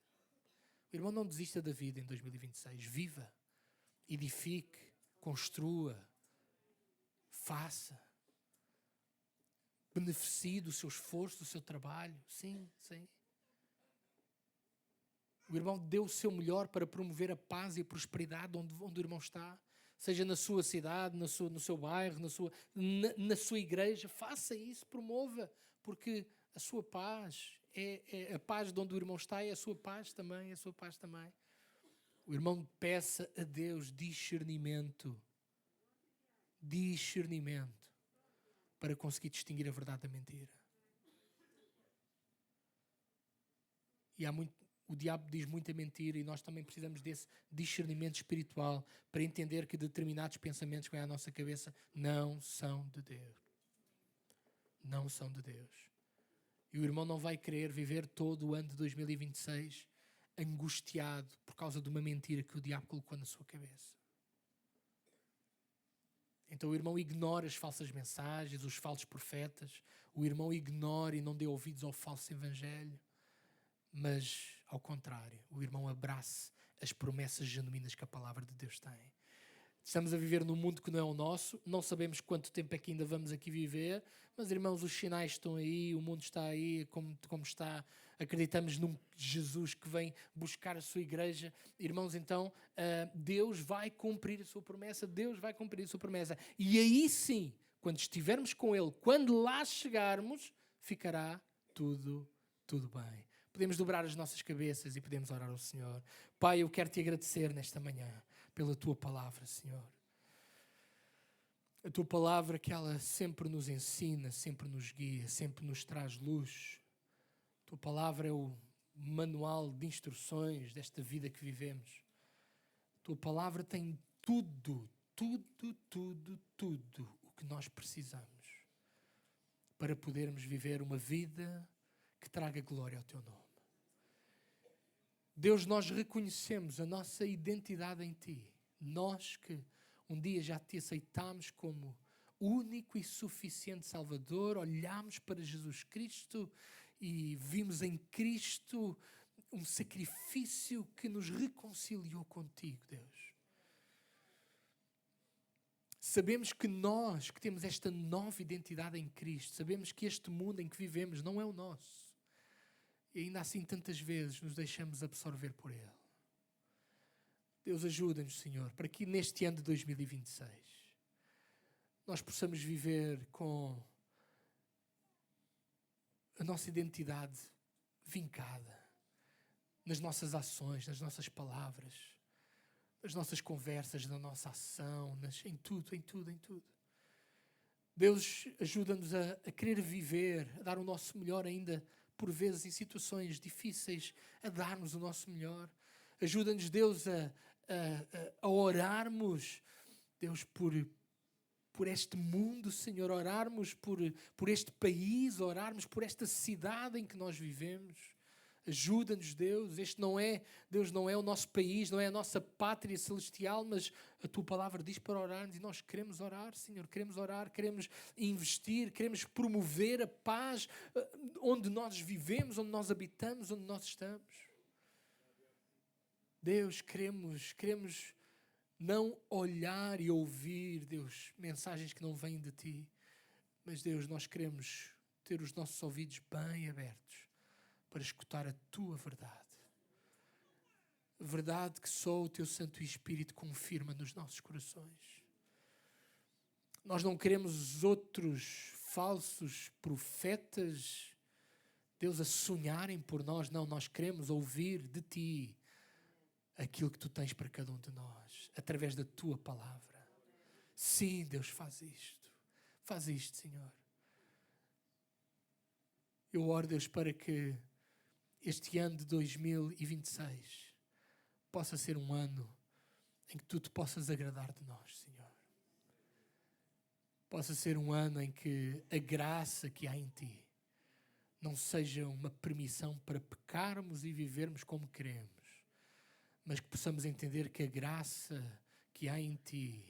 O irmão não desista da vida em 2026. Viva, edifique, construa, faça. Beneficie do seu esforço, do seu trabalho. Sim, sim. O irmão deu o seu melhor para promover a paz e a prosperidade onde o irmão está. Seja na sua cidade, no seu bairro, na sua igreja. Faça isso, promova. Porque a sua paz, é a paz de onde o irmão está, é a sua paz também, é a sua paz também. O irmão peça a Deus discernimento. Discernimento. Para conseguir distinguir a verdade da mentira. E o diabo diz muita mentira e nós também precisamos desse discernimento espiritual para entender que determinados pensamentos que vêm à nossa cabeça não são de Deus. Não são de Deus. E o irmão não vai querer viver todo o ano de 2026 angustiado por causa de uma mentira que o diabo colocou na sua cabeça. Então o irmão ignora as falsas mensagens, os falsos profetas. O irmão ignora e não dê ouvidos ao falso evangelho. Mas, ao contrário, o irmão abraça as promessas genuínas que a palavra de Deus tem. Estamos a viver num mundo que não é o nosso. Não sabemos quanto tempo é que ainda vamos aqui viver. Mas, irmãos, os sinais estão aí. O mundo está aí como está. Acreditamos num Jesus que vem buscar a sua igreja. Irmãos, então, Deus vai cumprir a sua promessa. Deus vai cumprir a sua promessa. E aí sim, quando estivermos com Ele, quando lá chegarmos, ficará tudo bem. Podemos dobrar as nossas cabeças e podemos orar ao Senhor. Pai, eu quero te agradecer nesta manhã pela tua palavra, Senhor. A tua palavra que ela sempre nos ensina, sempre nos guia, sempre nos traz luz. A tua palavra é o manual de instruções desta vida que vivemos. A tua palavra tem tudo o que nós precisamos para podermos viver uma vida que traga glória ao teu nome. Deus, nós reconhecemos a nossa identidade em Ti. Nós que um dia já Te aceitámos como único e suficiente Salvador, olhámos para Jesus Cristo e vimos em Cristo um sacrifício que nos reconciliou contigo, Deus. Sabemos que nós, que temos esta nova identidade em Cristo, sabemos que este mundo em que vivemos não é o nosso. E ainda assim tantas vezes nos deixamos absorver por Ele. Deus, ajuda-nos, Senhor, para que neste ano de 2026 nós possamos viver com a nossa identidade vincada nas nossas ações, nas nossas palavras, nas nossas conversas, na nossa ação, em tudo. Deus, ajuda-nos a querer viver, a dar o nosso melhor ainda, por vezes em situações difíceis, a darmos o nosso melhor. Ajuda-nos, Deus, a orarmos, Deus, por este mundo, Senhor, orarmos por este país, orarmos por esta cidade em que nós vivemos. Ajuda-nos, Deus. Deus, não é o nosso país, não é a nossa pátria celestial, mas a Tua palavra diz para orarmos e nós queremos orar, Senhor. Queremos orar, queremos investir, queremos promover a paz onde nós vivemos, onde nós habitamos, onde nós estamos. Deus, queremos não olhar e ouvir, Deus, mensagens que não vêm de Ti, mas, Deus, nós queremos ter os nossos ouvidos bem abertos para escutar a Tua verdade. verdade que só o Teu Santo Espírito confirma nos nossos corações. Nós não queremos outros falsos profetas, Deus, a sonharem por nós. Não, nós queremos ouvir de Ti aquilo que Tu tens para cada um de nós, através da Tua palavra. Sim, Deus, faz isto. Faz isto, Senhor. Eu oro, Deus, para que este ano de 2026 possa ser um ano em que Tu te possas agradar de nós, Senhor. Possa ser um ano em que a graça que há em Ti não seja uma permissão para pecarmos e vivermos como queremos, mas que possamos entender que a graça que há em Ti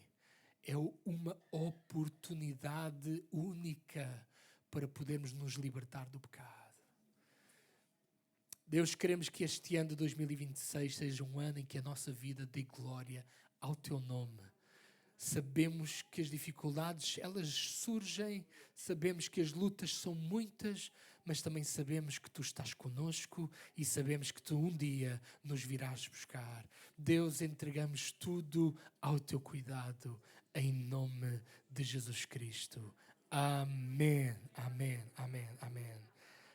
é uma oportunidade única para podermos nos libertar do pecado. Deus, queremos que este ano de 2026 seja um ano em que a nossa vida dê glória ao Teu nome. Sabemos que as dificuldades, elas surgem, sabemos que as lutas são muitas, mas também sabemos que Tu estás conosco e sabemos que Tu um dia nos virás buscar. Deus, entregamos tudo ao Teu cuidado, em nome de Jesus Cristo. Amém, amém, amém, amém.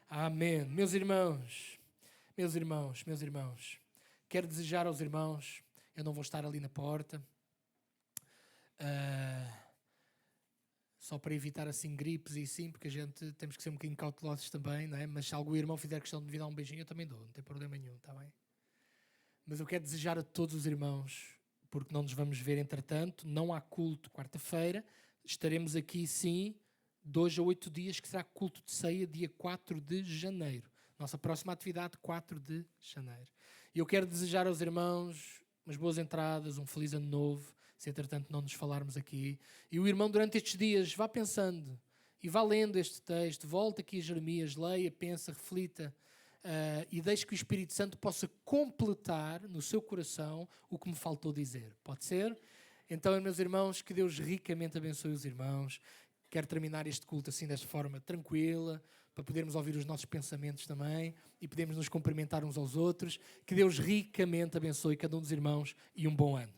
Amém. Meus irmãos, quero desejar aos irmãos, eu não vou estar ali na porta, só para evitar assim gripes e assim, porque a gente temos que ser um bocadinho cautelosos também, não é? Mas se algum irmão fizer questão de me dar um beijinho, eu também dou, não tem problema nenhum, está bem? Mas eu quero desejar a todos os irmãos, porque não nos vamos ver entretanto, não há culto quarta-feira, estaremos aqui sim, 2 a 8 dias, que será culto de ceia, dia 4 de janeiro. Nossa próxima atividade, 4 de janeiro. E eu quero desejar aos irmãos umas boas entradas, um feliz ano novo, se entretanto não nos falarmos aqui. E o irmão durante estes dias vá pensando e vá lendo este texto, volta aqui a Jeremias, leia, pensa, reflita e deixe que o Espírito Santo possa completar no seu coração o que me faltou dizer. Pode ser? Então, meus irmãos, que Deus ricamente abençoe os irmãos. Quero terminar este culto assim desta forma tranquila, para podermos ouvir os nossos pensamentos também e podermos nos cumprimentar uns aos outros. Que Deus ricamente abençoe cada um dos irmãos e um bom ano.